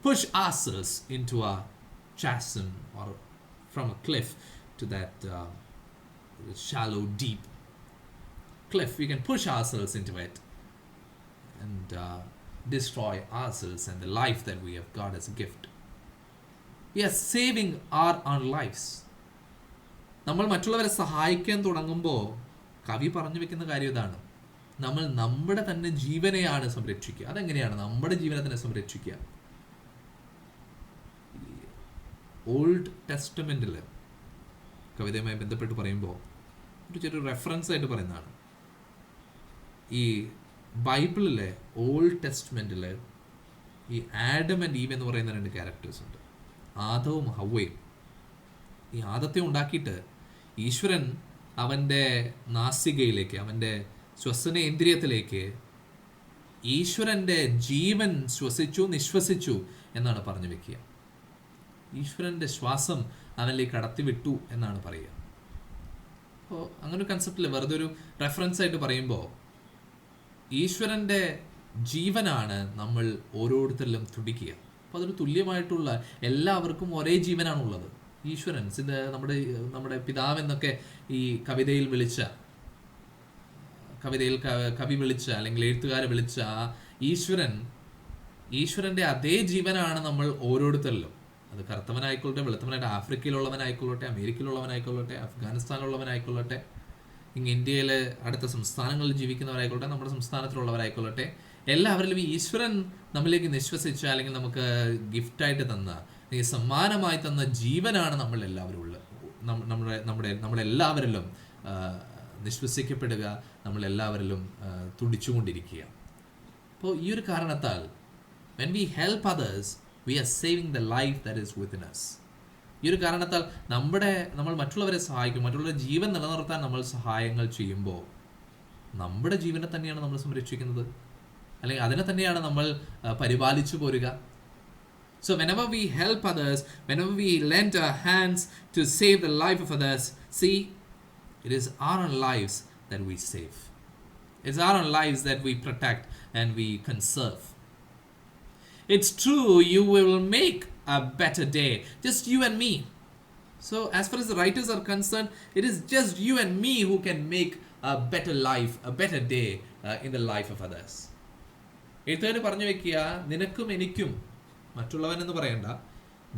push ourselves into a chasm, or from a cliff to that shallow, deep cliff. We can push ourselves into it, and destroy ourselves and the life that we have got as a gift. We are saving our own lives. നമ്മൾ മറ്റുള്ളവരെ സഹായിക്കാൻ തുടങ്ങുമ്പോൾ കവി പറഞ്ഞു വെക്കുന്ന കാര്യം ഇതാണ്. നമ്മൾ നമ്മുടെ തന്നെ ജീവനെയാണ് സംരക്ഷിക്കുക. അതെങ്ങനെയാണ് നമ്മുടെ ജീവനെ തന്നെ സംരക്ഷിക്കുക? ഓൾഡ് ടെസ്റ്റമെന്റിൽ കവിതയുമായി ബന്ധപ്പെട്ട് പറയുമ്പോൾ ഒരു ചെറിയ റെഫറൻസ് ആയിട്ട് പറയുന്നതാണ്. ഈ ബൈബിളിലെ ഓൾഡ് ടെസ്റ്റ്മെന്റിൽ ഈ ആഡം ആൻഡ് ഈവ് എന്ന് പറയുന്ന 2 ക്യാരക്ടേഴ്സ് ഉണ്ട്. ആദവും ഹവ്വയും. ഈ ആദത്തെ ഉണ്ടാക്കിയിട്ട് ഈശ്വരൻ അവൻ്റെ നാസികയിലേക്ക്, അവൻ്റെ ശ്വസനേന്ദ്രിയത്തിലേക്ക് ഈശ്വരൻ്റെ ജീവൻ ശ്വസിച്ചു, നിശ്വസിച്ചു എന്നാണ് പറഞ്ഞു വെക്കുക. ഈശ്വരൻ്റെ ശ്വാസം അവനിലേക്ക് കടത്തിവിട്ടു എന്നാണ് പറയുക. അപ്പോൾ അങ്ങനെ ഒരു കൺസെപ്റ്റിൽ വെറുതെ ഒരു റെഫറൻസ് ആയിട്ട് പറയുമ്പോൾ ഈശ്വരൻ്റെ ജീവനാണ് നമ്മൾ ഓരോരുത്തരിലും തുടിക്കുക. അപ്പോൾ അതൊരു തുല്യമായിട്ടുള്ള, എല്ലാവർക്കും ഒരേ ജീവനാണുള്ളത്. ഈശ്വരൻ, ഇത് നമ്മുടെ പിതാവെന്നൊക്കെ ഈ കവിതയിൽ കവി വിളിച്ച അല്ലെങ്കിൽ എഴുത്തുകാരെ വിളിച്ച ആ ഈശ്വരൻ്റെ അതേ ജീവനാണ് നമ്മൾ ഓരോരുത്തരിലും. അത് കറുത്തവനായിക്കൊള്ളട്ടെ, വെളുത്തവനായിട്ട്, ആഫ്രിക്കയിലുള്ളവനായിക്കൊള്ളട്ടെ, അമേരിക്കയിലുള്ളവനായിക്കൊള്ളട്ടെ, അഫ്ഗാനിസ്ഥാനിലുള്ളവനായിക്കൊള്ളട്ടെ, ഇങ്ങ് ഇന്ത്യയിൽ അടുത്ത സംസ്ഥാനങ്ങളിൽ ജീവിക്കുന്നവരായിക്കൊള്ളട്ടെ, നമ്മുടെ സംസ്ഥാനത്തിലുള്ളവരായിക്കൊള്ളട്ടെ, എല്ലാവരിലും ഈ ഈശ്വരൻ നമ്മളിലേക്ക് നിശ്വസിച്ച അല്ലെങ്കിൽ നമുക്ക് ഗിഫ്റ്റായിട്ട് തന്ന, ഈ സമ്മാനമായി തന്ന ജീവനാണ് നമ്മളെല്ലാവരിലും നിശ്വസിക്കപ്പെടുക, നമ്മളെല്ലാവരിലും തുടിച്ചുകൊണ്ടിരിക്കുക. അപ്പോൾ ഈ ഒരു കാരണത്താൽ when we help others, we are saving the life that is within us. ഈ ഒരു കാരണത്താൽ നമ്മൾ മറ്റുള്ളവരെ സഹായിക്കും, മറ്റുള്ളവരുടെ ജീവൻ നിലനിർത്താൻ നമ്മൾ സഹായങ്ങൾ ചെയ്യുമ്പോൾ നമ്മുടെ ജീവനെ തന്നെയാണ് നമ്മൾ സംരക്ഷിക്കുന്നത്, അല്ലെങ്കിൽ അതിനെ തന്നെയാണ് നമ്മൾ പരിപാലിച്ചു പോരുക. So whenever we help others, whenever we lend our hands to save the life of others, see, it is our own lives that we save. It's our own lives that we protect and we conserve. It's true, you will make a better day, just you and me. So as far as the writers are concerned, it is just you and me who can make a better life, a better day in the life of others. എഴുത്തുകാർ പറഞ്ഞു വെക്കുക, നിനക്കും എനിക്കും, മറ്റുള്ളവനെന്ന് പറയണ്ട,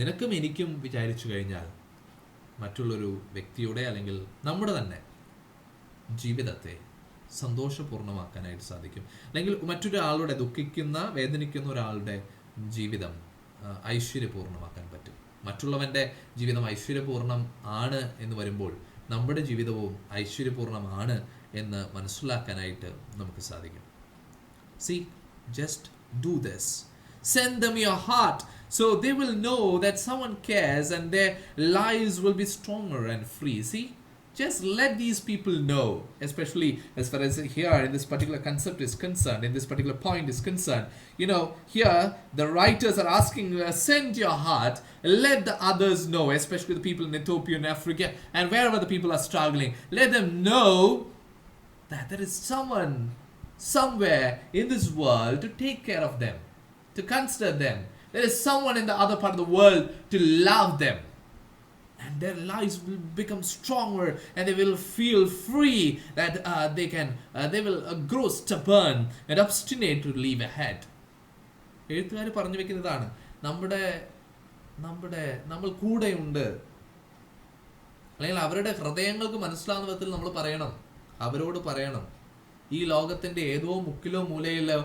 നിനക്കും എനിക്കും വിചാരിച്ചു കഴിഞ്ഞാൽ മറ്റുള്ളൊരു വ്യക്തിയുടെ അല്ലെങ്കിൽ നമ്മുടെ തന്നെ ജീവിതത്തെ സന്തോഷപൂർണ്ണമാക്കാനായിട്ട് സാധിക്കും. അല്ലെങ്കിൽ മറ്റൊരാളുടെ ദുഃഖിക്കുന്ന, വേദനിക്കുന്ന ഒരാളുടെ ജീവിതം ഐശ്വര്യപൂർണ്ണമാക്കാൻ പറ്റും. മറ്റുള്ളവൻ്റെ ജീവിതം ഐശ്വര്യപൂർണ്ണം ആണ് എന്ന് വരുമ്പോൾ നമ്മുടെ ജീവിതവും ഐശ്വര്യപൂർണ്ണമാണ് എന്ന് മനസ്സിലാക്കാനായിട്ട് നമുക്ക് സാധിക്കും. See, just do this. Send them your heart so they will know that someone cares and their lives will be stronger and free. See, just let these people know, especially as far as here in this particular concept is concerned, in this particular point is concerned. You know, here the writers are asking, send your heart, let the others know, especially the people in Ethiopia and Africa and wherever the people are struggling. Let them know that there is someone somewhere in this world to take care of them, to consider them. There is someone in the other part of the world to love them. And their lives will become stronger and they will feel free, that they will grow stubborn and obstinate to live ahead. എഴുത്തുകാർ പറഞ്ഞു വെക്കുന്നതാണ്, നമ്മൾ കൂടെയുണ്ട്, അല്ലെങ്കിൽ അവരുടെ ഹൃദയങ്ങൾക്ക് മനസ്സിലാവുന്ന വിധത്തിൽ നമ്മൾ പറയണം, അവരോട് പറയണം. ഈ ലോകത്തിൻ്റെ ഏതോ മുക്കിലോ മൂലയിലോ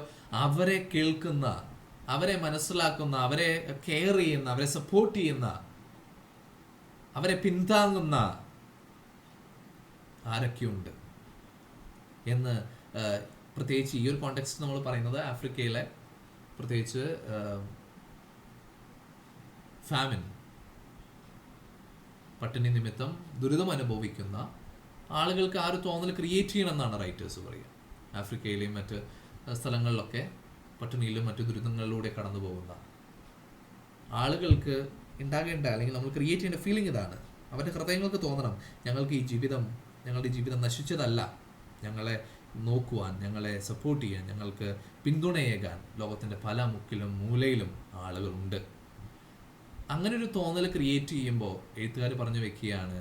അവരെ കേൾക്കുന്ന, അവരെ മനസ്സിലാക്കുന്ന, അവരെ കെയർ ചെയ്യുന്ന, അവരെ സപ്പോർട്ട് ചെയ്യുന്ന, അവരെ പിന്താങ്ങുന്ന ആരൊക്കെയുണ്ട് എന്ന് പ്രത്യേകിച്ച് ഈ ഒരു കോണ്ടെക്സ്റ്റ് നമ്മൾ പറയുന്നത് ആഫ്രിക്കയിലെ പ്രത്യേകിച്ച് ഫാമിൻ, പട്ടിണി നിമിത്തം ദുരിതം അനുഭവിക്കുന്ന ആളുകൾക്ക് ആ ഒരു തോന്നൽ ക്രിയേറ്റ് ചെയ്യണമെന്നാണ് റൈറ്റേഴ്സ് പറയുക. ആഫ്രിക്കയിലെയും മറ്റ് സ്ഥലങ്ങളിലൊക്കെ പട്ടിണിയിലും മറ്റു ദുരിതങ്ങളിലൂടെ കടന്നു പോകുന്ന ആളുകൾക്ക് ഉണ്ടാകേണ്ട, അല്ലെങ്കിൽ നമ്മൾ ക്രിയേറ്റ് ചെയ്യേണ്ട ഫീലിംഗ് ഇതാണ്. അവരുടെ ഹൃദയങ്ങൾക്ക് തോന്നണം, ഞങ്ങളുടെ ഈ ജീവിതം നശിച്ചതല്ല, ഞങ്ങളെ നോക്കുവാൻ, ഞങ്ങളെ സപ്പോർട്ട് ചെയ്യാൻ, ഞങ്ങൾക്ക് പിന്തുണയേകാൻ ലോകത്തിൻ്റെ പല മുക്കിലും മൂലയിലും ആളുകളുണ്ട്. അങ്ങനെ ഒരു തോന്നൽ ക്രിയേറ്റ് ചെയ്യുമ്പോൾ എഴുത്തുകാർ പറഞ്ഞു വെക്കുകയാണ്,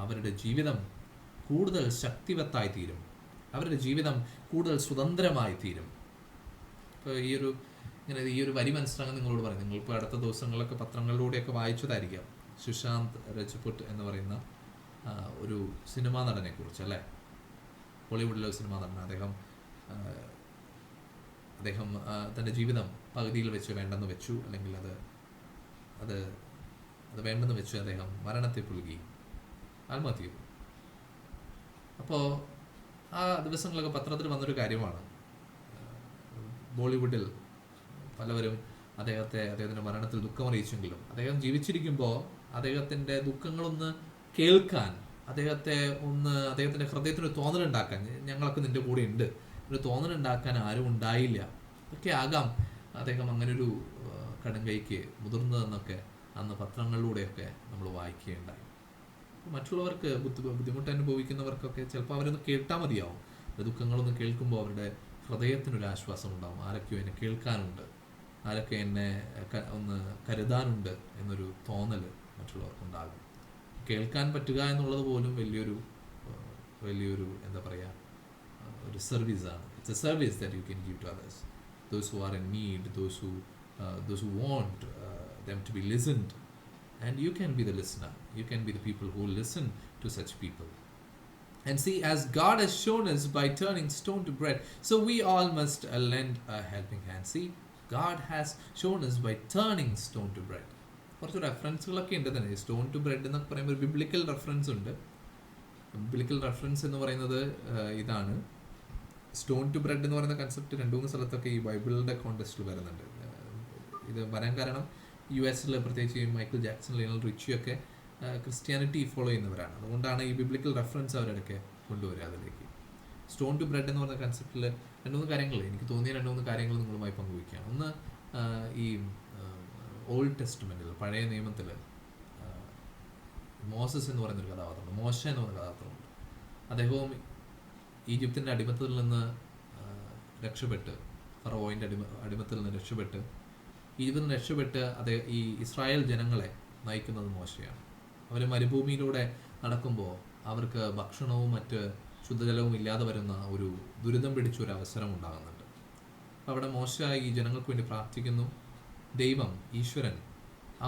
അവരുടെ ജീവിതം കൂടുതൽ ശക്തിവത്തായി തീരും, അവരുടെ ജീവിതം കൂടുതൽ സ്വതന്ത്രമായി തീരും. ഇപ്പോൾ ഈ ഒരു ഇങ്ങനെ ഈ ഒരു വരി മനസ്സിലാക്കാൻ നിങ്ങളോട് പറയും. നിങ്ങളിപ്പോൾ അടുത്ത ദിവസങ്ങളിലൊക്കെ പത്രങ്ങളിലൂടെയൊക്കെ വായിച്ചതായിരിക്കാം സുശാന്ത് രജപുട്ട് എന്ന് പറയുന്ന ഒരു സിനിമാ നടനെ കുറിച്ച്, അല്ലേ? ബോളിവുഡിലെ ഒരു സിനിമാ നടൻ. അദ്ദേഹം തൻ്റെ ജീവിതം പകുതിയിൽ വെച്ച് വേണ്ടെന്ന് വെച്ചു, അല്ലെങ്കിൽ അത് വേണ്ടെന്ന് വെച്ച് അദ്ദേഹം മരണത്തെ പുലുകി ആത്മഹത്യ ചെയ്തു. അപ്പോൾ ആ ദിവസങ്ങളൊക്കെ പത്രത്തിൽ വന്നൊരു കാര്യമാണ്. ബോളിവുഡിൽ പലവരും അദ്ദേഹത്തിൻ്റെ മരണത്തിൽ ദുഃഖമറിയിച്ചെങ്കിലും അദ്ദേഹം ജീവിച്ചിരിക്കുമ്പോൾ അദ്ദേഹത്തിൻ്റെ ദുഃഖങ്ങളൊന്ന് കേൾക്കാൻ, അദ്ദേഹത്തിൻ്റെ ഹൃദയത്തിന് തോന്നലുണ്ടാക്കാൻ, ഞങ്ങളൊക്കെ നിൻ്റെ കൂടെ ഉണ്ട്, ഒരു തോന്നലുണ്ടാക്കാൻ ആരും ഉണ്ടായില്ല. ഒക്കെ ആകാം അദ്ദേഹം അങ്ങനൊരു കടുംകൈക്ക് മുതിർന്നതെന്നൊക്കെ അന്ന് പത്രങ്ങളിലൂടെയൊക്കെ നമ്മൾ വായിക്കുകയുണ്ടായി. മറ്റുള്ളവർക്ക് ബുദ്ധിമുട്ട് അനുഭവിക്കുന്നവർക്കൊക്കെ ചിലപ്പോൾ അവരൊന്ന് കേട്ടാൽ മതിയാവും. ദുഃഖങ്ങളൊന്ന് കേൾക്കുമ്പോൾ അവരുടെ ഹൃദയത്തിനൊരു ആശ്വാസം ഉണ്ടാവും. ആരൊക്കെയോ എന്നെ കേൾക്കാനുണ്ട്, ആരൊക്കെ എന്നെ ഒന്ന് കരുതാനുണ്ട് എന്നൊരു തോന്നൽ മറ്റുള്ളവർക്കുണ്ടാകും. കേൾക്കാൻ പറ്റുക എന്നുള്ളത് പോലും വലിയൊരു എന്താ പറയുക, ഒരു സർവീസാണ്. It's a service that you can give to others, those who are in need, those who want them to be listened, and you can be the listener. You can be the people who listen to such people. And see, as God has shown us by turning stone to bread, so we all must lend a helping hand. See, God has shown us by turning stone to bread. കുറച്ച് റെഫറൻസുകളൊക്കെ ഉണ്ട് തന്നെ. Stone to bread എന്നൊക്കെ പറയുമ്പോൾ ഒരു biblical reference ഉണ്ട്. Biblical reference എന്ന് പറയുന്നത് ഇതാണ്. സ്റ്റോൺ ടു ബ്രെഡ് എന്ന് പറയുന്ന കൺസെപ്റ്റ് 2-3 സ്ഥലത്തൊക്കെ ഈ ബൈബിളിൻ്റെ കോണ്ടെക്സ്റ്റിൽ വരുന്നുണ്ട്. ഇത് വരാൻ കാരണം US പ്രത്യേകിച്ച് മൈക്കിൾ ജാക്സൺ, ലയണൽ റിച്ചിയൊക്കെ ക്രിസ്ത്യാനിറ്റി ഫോളോ ചെയ്യുന്നവരാണ്. അതുകൊണ്ടാണ് ഈ ബിബ്ലിക്കൽ റെഫറൻസ് അവരിടയ്ക്ക് കൊണ്ടുവരിക അതിലേക്ക്. സ്റ്റോൺ ടു ബ്രെഡ് എന്ന് പറയുന്ന കൺസെപ്റ്റിൽ 2-3 കാര്യങ്ങൾ, എനിക്ക് തോന്നിയ 2-3 കാര്യങ്ങൾ നിങ്ങളുമായി പങ്കുവയ്ക്കുകയാണ്. ഒന്ന്, ഈ ഓൾഡ് ടെസ്റ്റ്മെൻറ്റിൽ, പഴയ നിയമത്തിൽ മോസസ് എന്ന് പറയുന്നൊരു കഥാപാത്രമുണ്ട്, മോശ എന്ന് പറയുന്ന കഥാപാത്രമുണ്ട്. അദ്ദേഹവും ഈജിപ്തിൻ്റെ അടിമത്തിൽ നിന്ന് രക്ഷപ്പെട്ട്, ഫറവോയിൻ്റെ അടിമത്തിൽ നിന്ന് രക്ഷപ്പെട്ട് ഈ ഇസ്രായേൽ ജനങ്ങളെ നയിക്കുന്നത് മോശയാണ്. അവർ മരുഭൂമിയിലൂടെ നടക്കുമ്പോൾ അവർക്ക് ഭക്ഷണവും മറ്റ് ശുദ്ധജലവും ഇല്ലാതെ വരുന്ന ഒരു ദുരിതം പിടിച്ച ഒരു അവസരം ഉണ്ടാകുന്നുണ്ട്. അപ്പോൾ അവിടെ മോശ ഈ ജനങ്ങൾക്ക് വേണ്ടി പ്രാർത്ഥിക്കുന്നു. ദൈവം, ഈശ്വരൻ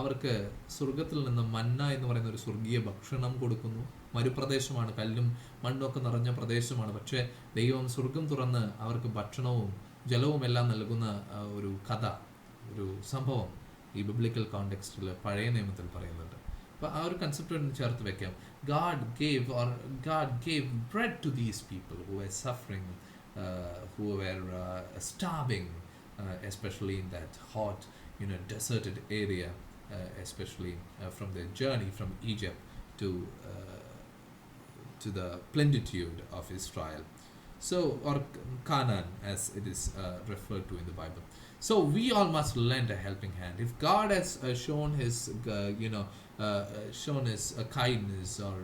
അവർക്ക് സ്വർഗത്തിൽ നിന്ന് മന്ന എന്ന് പറയുന്ന ഒരു സ്വർഗീയ ഭക്ഷണം കൊടുക്കുന്നു. മരുപ്രദേശമാണ്, കല്ലും മണ്ണും ഒക്കെ നിറഞ്ഞ പ്രദേശമാണ്. പക്ഷേ ദൈവം സ്വർഗം തുറന്ന് അവർക്ക് ഭക്ഷണവും ജലവും എല്ലാം നൽകുന്ന ഒരു കഥ, ഒരു സംഭവം ഈ ബിബ്ലിക്കൽ കോണ്ടെക്സ്റ്റിൽ പഴയ നിയമത്തിൽ പറയുന്നുണ്ട്. അപ്പോൾ ആ ഒരു കൺസെപ്റ്റ് ചേർത്ത് വെക്കാം. God gave bread to these people who were suffering, who were starving, especially in that hot, deserted area, especially from their journey from Egypt to the plenitude of Israel. So, or Canaan as it is referred to in the Bible. So we all must lend a helping hand. If God has shown his kindness, or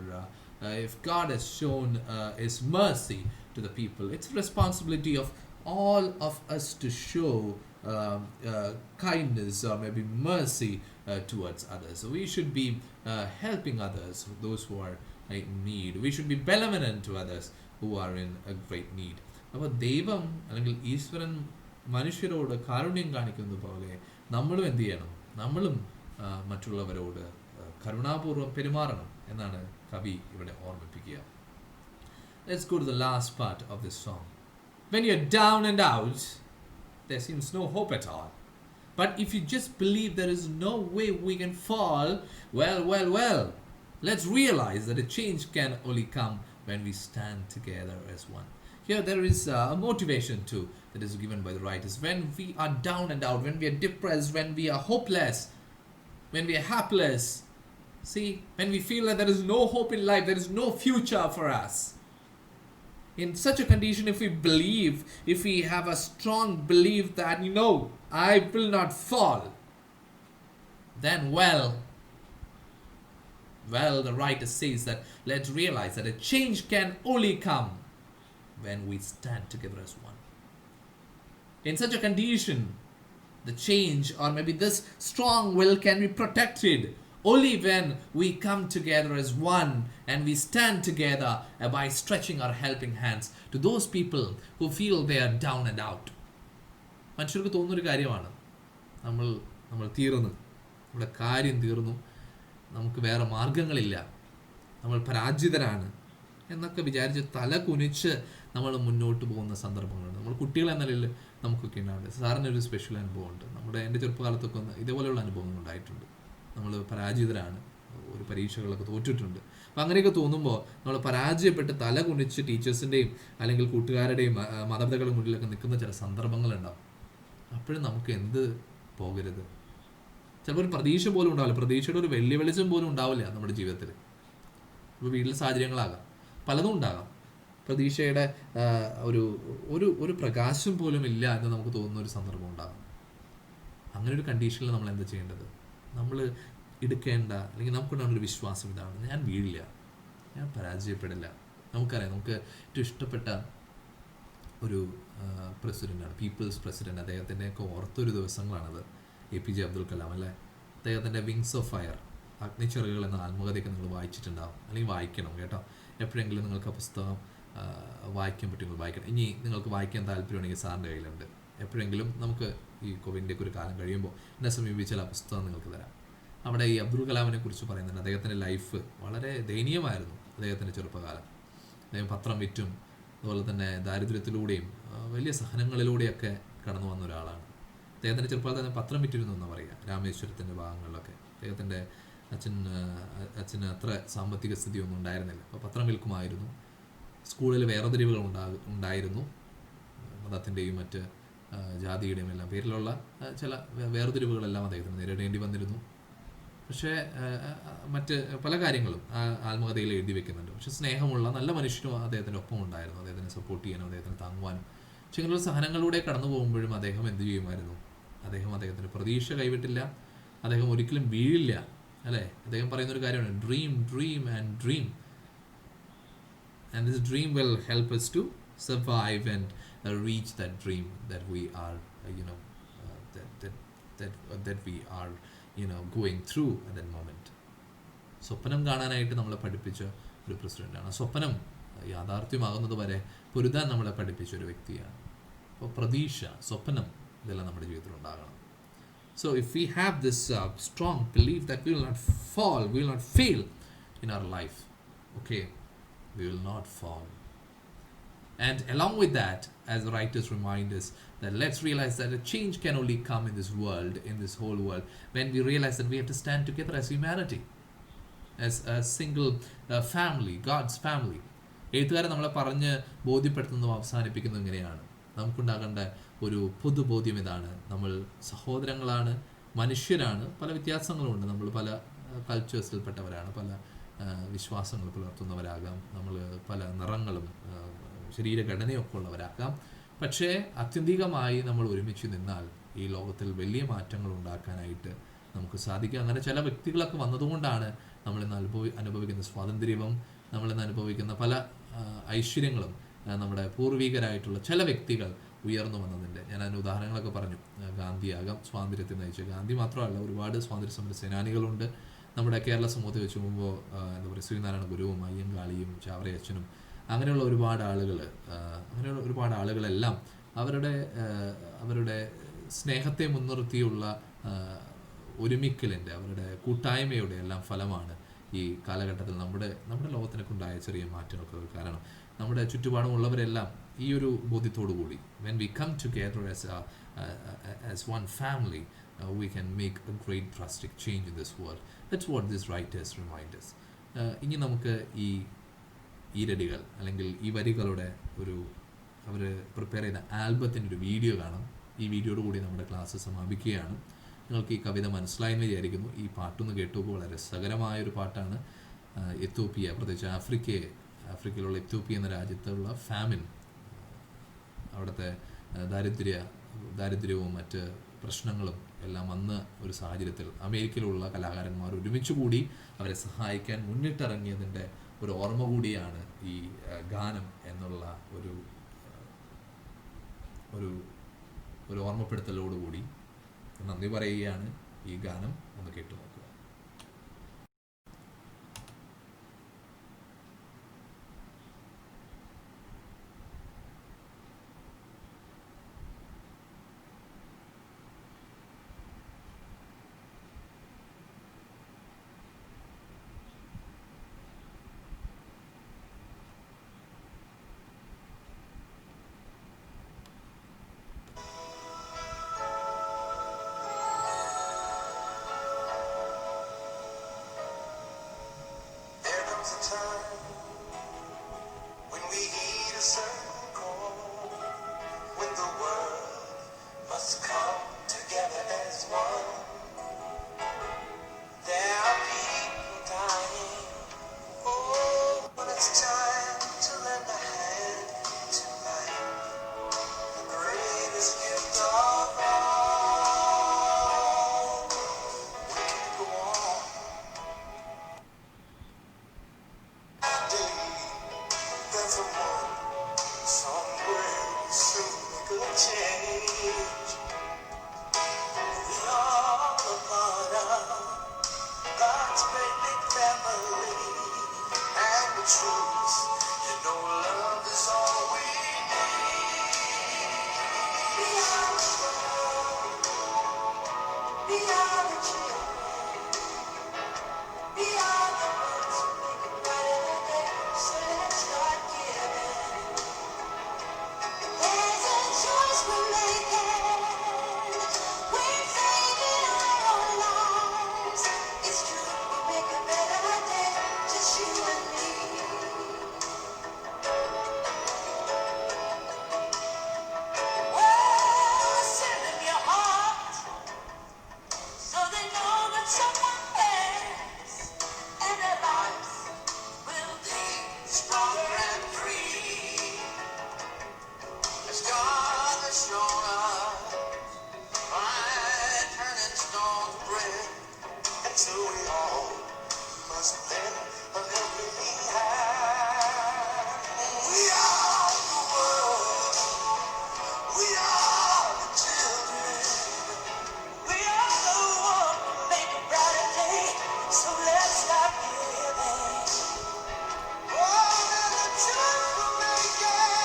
if God has shown his mercy to the people, it's a responsibility of all of us to show kindness or maybe mercy towards others. So we should be helping others, those who are in need. We should be benevolent to others who are in a great need. അപ്പോൾ ദൈവം അല്ലെങ്കിൽ ഈശ്വരൻ മനുഷ്യരോട് കാരുണ്യം കാണിക്കുന്നത് പോലെ നമ്മളും എന്ത് ചെയ്യണം? നമ്മളും മറ്റുള്ളവരോട് കരുണാപൂർവ്വം പെരുമാറണം എന്നാണ് കവി ഇവിടെ ഓർമ്മിപ്പിക്കുക. Let's go to the last part of this song. When you're down and out, there seems no hope at all. But if you just believe there is no way we can fall, well, let's realize that a change can only come when we stand together as one. Here there is a motivation too that is given by the writers. When we are down and out, when we are depressed, when we are hopeless, when we are helpless, see, when we feel that there is no hope in life, there is no future for us. In such a condition, if we believe, if we have a strong belief that, I will not fall, then the writer says that let's realize that a change can only come when we stand together as one. In such a condition, the change or maybe this strong will can be protected only when we come together as one and we stand together by stretching our helping hands to those people who feel they are down and out. മനുഷ്യർക്ക് തോന്നുന്നൊരു കാര്യമാണ്, നമ്മൾ നമ്മൾ തീർന്നു, നമ്മുടെ കാര്യം തീർന്നു, നമുക്ക് വേറെ മാർഗങ്ങളില്ല, നമ്മൾ പരാജിതരാണ് എന്നൊക്കെ വിചാരിച്ച് തല കുനിച്ച് നമ്മൾ മുന്നോട്ട് പോകുന്ന സന്ദർഭങ്ങളുണ്ട്. നമ്മൾ കുട്ടികളെന്ന നിലയിൽ നമുക്കൊക്കെ ഉണ്ടാവുന്നത്. സാറിന് ഒരു സ്പെഷ്യൽ അനുഭവമുണ്ട്. എൻ്റെ ചെറുപ്പകാലത്തൊക്കെ ഇതേപോലെയുള്ള അനുഭവങ്ങൾ ഉണ്ടായിട്ടുണ്ട്. നമ്മൾ പരാജിതരാണ്, ഒരു പരീക്ഷകളൊക്കെ തോറ്റിട്ടുണ്ട്. അപ്പം അങ്ങനെയൊക്കെ തോന്നുമ്പോൾ നമ്മൾ പരാജയപ്പെട്ട് തല കുനിച്ച് ടീച്ചേഴ്സിൻ്റെയും അല്ലെങ്കിൽ കൂട്ടുകാരുടെയും മാതാപിതാക്കളുടെ മുന്നിലൊക്കെ നിൽക്കുന്ന ചില സന്ദർഭങ്ങളുണ്ടാവും. അപ്പോഴും നമുക്ക് എന്ത് പോകരുത്, ചിലപ്പോൾ ഒരു പ്രതീക്ഷ പോലും ഉണ്ടാവില്ല, പ്രതീക്ഷയുടെ ഒരു വെള്ളി വെളിച്ചം പോലും ഉണ്ടാവില്ല നമ്മുടെ ജീവിതത്തിൽ. ഇപ്പോൾ വീട്ടിലെ സാഹചര്യങ്ങളാകാം, പലതും ഉണ്ടാകാം. പ്രതീക്ഷയുടെ ഒരു ഒരു ഒരു പ്രകാശം പോലും ഇല്ല എന്ന് നമുക്ക് തോന്നുന്ന ഒരു സന്ദർഭം ഉണ്ടാകും. അങ്ങനെ ഒരു കണ്ടീഷനിൽ നമ്മൾ എന്താ ചെയ്യേണ്ടത്? നമ്മൾ എടുക്കേണ്ട അല്ലെങ്കിൽ നമുക്കുണ്ടാകുന്നൊരു വിശ്വാസം ഇതാണ്: ഞാൻ വീഴില്ല, ഞാൻ പരാജയപ്പെടില്ല. നമുക്കറിയാം, നമുക്ക് ഏറ്റവും ഇഷ്ടപ്പെട്ട ഒരു പ്രസിഡൻ്റാണ്, പീപ്പിൾസ് പ്രസിഡൻറ്റ്. അദ്ദേഹത്തിൻ്റെയൊക്കെ ഓർത്തൊരു ദിവസങ്ങളാണത്. APJ അബ്ദുൽ കലാം അല്ലേ. അദ്ദേഹത്തിൻ്റെ വിങ്സ് ഓഫ് ഫയർ, അഗ്നിച്ചിറകുകൾ എന്ന ആത്മകഥയൊക്കെ നിങ്ങൾ വായിച്ചിട്ടുണ്ടാവും, അല്ലെങ്കിൽ വായിക്കണം കേട്ടോ. എപ്പോഴെങ്കിലും നിങ്ങൾക്ക് ആ പുസ്തകം വായിക്കാൻ പറ്റുമെങ്കിൽ വായിക്കണം. ഇനി നിങ്ങൾക്ക് വായിക്കാൻ താല്പര്യമുണ്ടെങ്കിൽ സാറിൻ്റെ കയ്യിലുണ്ട്. എപ്പോഴെങ്കിലും നമുക്ക് ഈ കോവിഡിൻ്റെ ഒരു കാലം കഴിയുമ്പോൾ എന്നെ സമീപിച്ചാൽ ആ പുസ്തകം നിങ്ങൾക്ക് തരാം. അവിടെ ഈ അബ്ദുൽ കലാമിനെ കുറിച്ച് പറയുന്നുണ്ട്. അദ്ദേഹത്തിൻ്റെ ലൈഫ് വളരെ ദയനീയമായിരുന്നു. അദ്ദേഹത്തിൻ്റെ ചെറുപ്പകാലം, അദ്ദേഹം പത്രം വിറ്റും അതുപോലെ തന്നെ ദാരിദ്ര്യത്തിലൂടെയും വലിയ സഹനങ്ങളിലൂടെയൊക്കെ കടന്നു വന്ന ഒരാളാണ്. അദ്ദേഹത്തിൻ്റെ ചെറുപ്പകാലത്ത് തന്നെ പത്രം വിറ്റിരുന്നു എന്ന് പറയുക, രാമേശ്വരത്തിൻ്റെ ഭാഗങ്ങളിലൊക്കെ. അദ്ദേഹത്തിൻ്റെ അച്ഛന് അത്ര സാമ്പത്തിക സ്ഥിതിയൊന്നും ഉണ്ടായിരുന്നില്ല, അപ്പോൾ പത്രം വിൽക്കുമായിരുന്നു. സ്കൂളിൽ വേർതിരിവുകൾ ഉണ്ടായിരുന്നു, മതത്തിൻ്റെയും മറ്റ് ജാതിയുടെയും എല്ലാം പേരിലുള്ള ചില വേർതിരിവുകളെല്ലാം അദ്ദേഹത്തിന് നേരിടേണ്ടി വന്നിരുന്നു. പക്ഷേ മറ്റ് പല കാര്യങ്ങളും ആത്മകഥയിൽ എഴുതി വെക്കുന്നുണ്ട്. പക്ഷെ സ്നേഹമുള്ള നല്ല മനുഷ്യനും അദ്ദേഹത്തിൻ്റെ ഒപ്പം ഉണ്ടായിരുന്നു, അദ്ദേഹത്തിനെ സപ്പോർട്ട് ചെയ്യാനും അദ്ദേഹത്തിന് താങ്ങുവാനും. പക്ഷെ ഇങ്ങനെയുള്ള സഹനങ്ങളിലൂടെ കടന്നു പോകുമ്പോഴും അദ്ദേഹം എന്ത് ചെയ്യുമായിരുന്നു? അദ്ദേഹത്തിൻ്റെ പ്രതീക്ഷ കൈവിട്ടില്ല, അദ്ദേഹം ഒരിക്കലും വീഴില്ല അല്ലേ. അദ്ദേഹം പറയുന്നൊരു കാര്യമാണ്: dream dream and dream, and this dream will help us to survive and reach that dream that we are that we are going through at that moment. സ്വപ്നം കാണാനായിട്ട് നമ്മളെ പഠിപ്പിച്ച ഒരു പ്രസിഡൻ്റാണ്. സ്വപ്നം യാഥാർത്ഥ്യമാകുന്നത് വരെ പൊരുതാൻ നമ്മളെ പഠിപ്പിച്ച ഒരു വ്യക്തിയാണ്. അപ്പോൾ പ്രതീക്ഷ, സ്വപ്നം, ഇതെല്ലാം നമ്മുടെ ജീവിതത്തിൽ ഉണ്ടാകണം. So if we have this strong belief that we will not fall, we will not fail in our life, okay, we will not fall. And along with that, as the writers remind us, that let's realize that a change can only come in this world, in this whole world, when we realize that we have to stand together as humanity, as a single family, God's family. എഴുത്തുകാരൻ നമ്മളെ പറഞ്ഞ് ബോധ്യപ്പെടുത്തുന്നതും അവസാനിപ്പിക്കുന്നതും ഇങ്ങനെയാണ്: നമുക്കുണ്ടാകേണ്ട ഒരു പൊതുബോധ്യം ഇതാണ്: നമ്മൾ സഹോദരങ്ങളാണ്, മനുഷ്യരാണ്, പല വ്യത്യാസങ്ങളുമുണ്ട്, നമ്മൾ പല കൾച്ചേഴ്സിൽപ്പെട്ടവരാണ്, പല വിശ്വാസങ്ങൾ പുലർത്തുന്നവരാകാം, നമ്മൾ പല നിറങ്ങളും ശരീരഘടനയൊക്കെ ഉള്ളവരാകാം. പക്ഷേ ആത്യന്തികമായി നമ്മൾ ഒരുമിച്ച് നിന്നാൽ ഈ ലോകത്തിൽ വലിയ മാറ്റങ്ങൾ ഉണ്ടാക്കാനായിട്ട് നമുക്ക് സാധിക്കും. അങ്ങനെ ചില വ്യക്തികളൊക്കെ വന്നതുകൊണ്ടാണ് നമ്മളിന്ന് അനുഭവിക്കുന്ന സ്വാതന്ത്ര്യവും നമ്മളിന്ന് അനുഭവിക്കുന്ന പല ഐശ്വര്യങ്ങളും നമ്മുടെ പൂർവികരായിട്ടുള്ള ചില വ്യക്തികൾ ഉയർന്നു വന്നതിൻ്റെ. ഞാൻ അതിന് ഉദാഹരണങ്ങളൊക്കെ പറഞ്ഞു. ഗാന്ധിയാകാം സ്വാതന്ത്ര്യത്തെ നയിച്ച ഗാന്ധി മാത്രമല്ല, ഒരുപാട് സ്വാതന്ത്ര്യ സമര സേനാനികളുണ്ട് നമ്മുടെ കേരള സമൂഹത്തിൽ വെച്ച് നോക്കുമ്പോൾ. എന്താ പറയുക, ശ്രീനാരായണ ഗുരുവും അയ്യങ്കാളിയും ചാവറയച്ചനും അങ്ങനെയുള്ള ഒരുപാട് ആളുകളെല്ലാം അവരുടെ സ്നേഹത്തെ മുൻനിർത്തിയുള്ള ഒരുമിക്കലിൻ്റെ, അവരുടെ കൂട്ടായ്മയുടെ എല്ലാം ഫലമാണ് ഈ കാലഘട്ടത്തിൽ നമ്മുടെ ലോകത്തിനൊക്കെയുണ്ടായ ചെറിയ മാറ്റങ്ങൾക്ക് കാരണം. നമ്മുടെ ചുറ്റുപാടുമുള്ളവരെല്ലാം ഈ ഒരു ബോധ്യത്തോടു കൂടി, when we come together as one family, we can make a great drastic change in this world. That's what these writers remind us. ഇനി നമുക്ക് ഈ ഈരടികൾ അല്ലെങ്കിൽ ഈ വരികളുടെ അവർ പ്രിപ്പയർ ചെയ്ത ആൽബത്തിൻ്റെ ഒരു വീഡിയോ കാണാം. ഈ വീഡിയോയോട് കൂടി നമ്മുടെ ക്ലാസ് സമാപിക്കുകയാണ്. നിങ്ങൾക്ക് ഈ കവിത മനസ്സിലായെന്ന് വിചാരിക്കുന്നു. ഈ പാട്ടൊന്ന് കേട്ടുമ്പോൾ വളരെ രസകരമായൊരു പാട്ടാണ്. എത്യോപ്യ, പ്രത്യേകിച്ച് ആഫ്രിക്കയിലുള്ള എത്യോപ്യ എന്ന രാജ്യത്തുള്ള ഫാമിൻ, അവിടുത്തെ ദാരിദ്ര്യവും മറ്റ് പ്രശ്നങ്ങളും എല്ലാം വന്ന ഒരു സാഹചര്യത്തിൽ അമേരിക്കയിലുള്ള കലാകാരന്മാർ ഒരുമിച്ച് കൂടി അവരെ സഹായിക്കാൻ മുന്നിട്ടിറങ്ങിയതിൻ്റെ ഒരു ഓർമ്മ കൂടിയാണ് ഈ ഗാനം എന്നുള്ള ഒരു ഓർമ്മപ്പെടുത്തലോടുകൂടി നന്ദി പറയുകയാണ്. ഈ ഗാനം ഒന്ന് കേട്ടു നോക്കുക. change. We are a part of God's great big family. And the truth, you know, love is all we need. We are the world. We are the children. We are the ones who make it brighter day. So let's start giving. There's a choice we're making. We're saving our own lives. It's true, we'll make a better day. Just you and me. Well, send them your heart so they know that someone cares. And their lives will be stronger and free. As God has shown us by turning stones to bread, and so we all must lend a helping hand. We are the world. We are the children. We are the one who make a brighter day. So let's start giving. Oh, there's a choice we're making.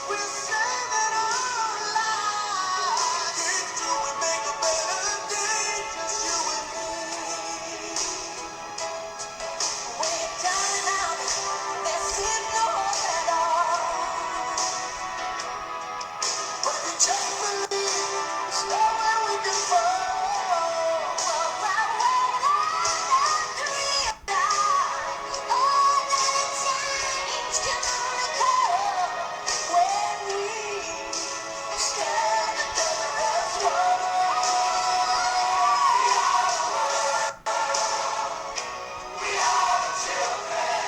We're saving our lives. It's true, we make a better day. Just you and me. Way down and out, there seems no hope at all. But if you just believe, there's nowhere we can fall. Well, right where to realize all that change can come when we stand together as one. We are the children.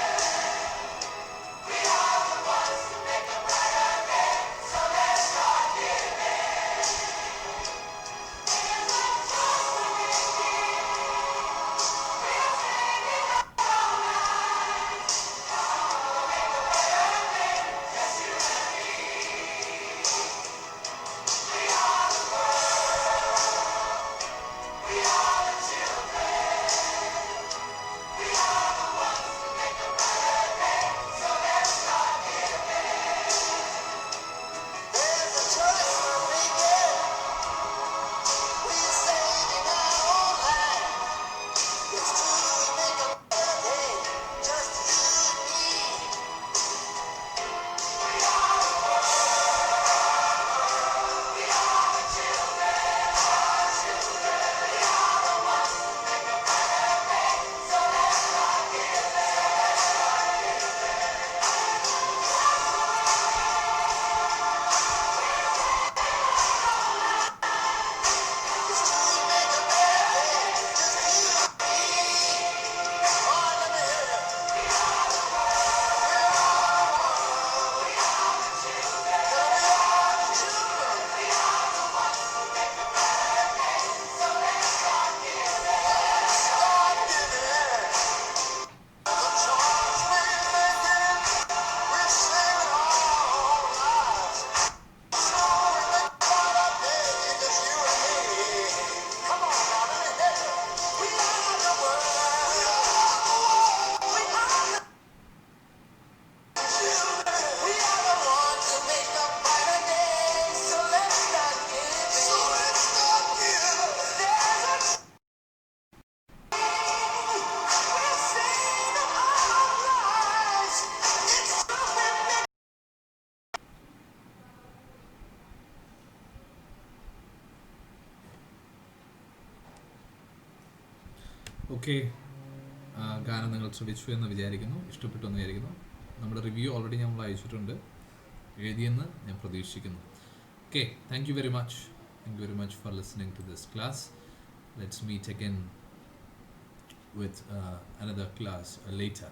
We are the ones who make a brighter day. So let's start giving. There's a choice we're making. We're saving our lives. Make a better day. Just you and me. We are the world. We are the children. We are the ones who make a brighter day. So let's start giving. There's a choice we're making. We're saving our own lives. It's true, we make a better day. Just you and me. We are the world. We are the children. We are the ones who make a brighter day. So let's start giving. It's true, we make a better day. Just you and me. Oh, let me hear you. We are the world. We are the children. We are the children. We are the ones who make a brighter day. So let's start giving. Start giving. The choice we're making. We're saving our own lives. So we make a brighter day. Just you and me. Come on now, let me hear you. We are the world. We are the world. We are the children. We are the ones who make a brighter day. So let's start giving. So let's start giving. There's a we're saving our lives. It's true, we make okay, ഗാനം നിങ്ങൾ ശ്രമിച്ചു എന്ന് വിചാരിക്കുന്നു, ഇഷ്ടപ്പെട്ടു എന്ന് വിചാരിക്കുന്നു. നമ്മുടെ review already നമ്മൾ അയച്ചിട്ടുണ്ട്, എഴുതിയെന്ന് ഞാൻ പ്രതീക്ഷിക്കുന്നു. Okay, thank you very much for listening to this class. Let's meet again with another class later.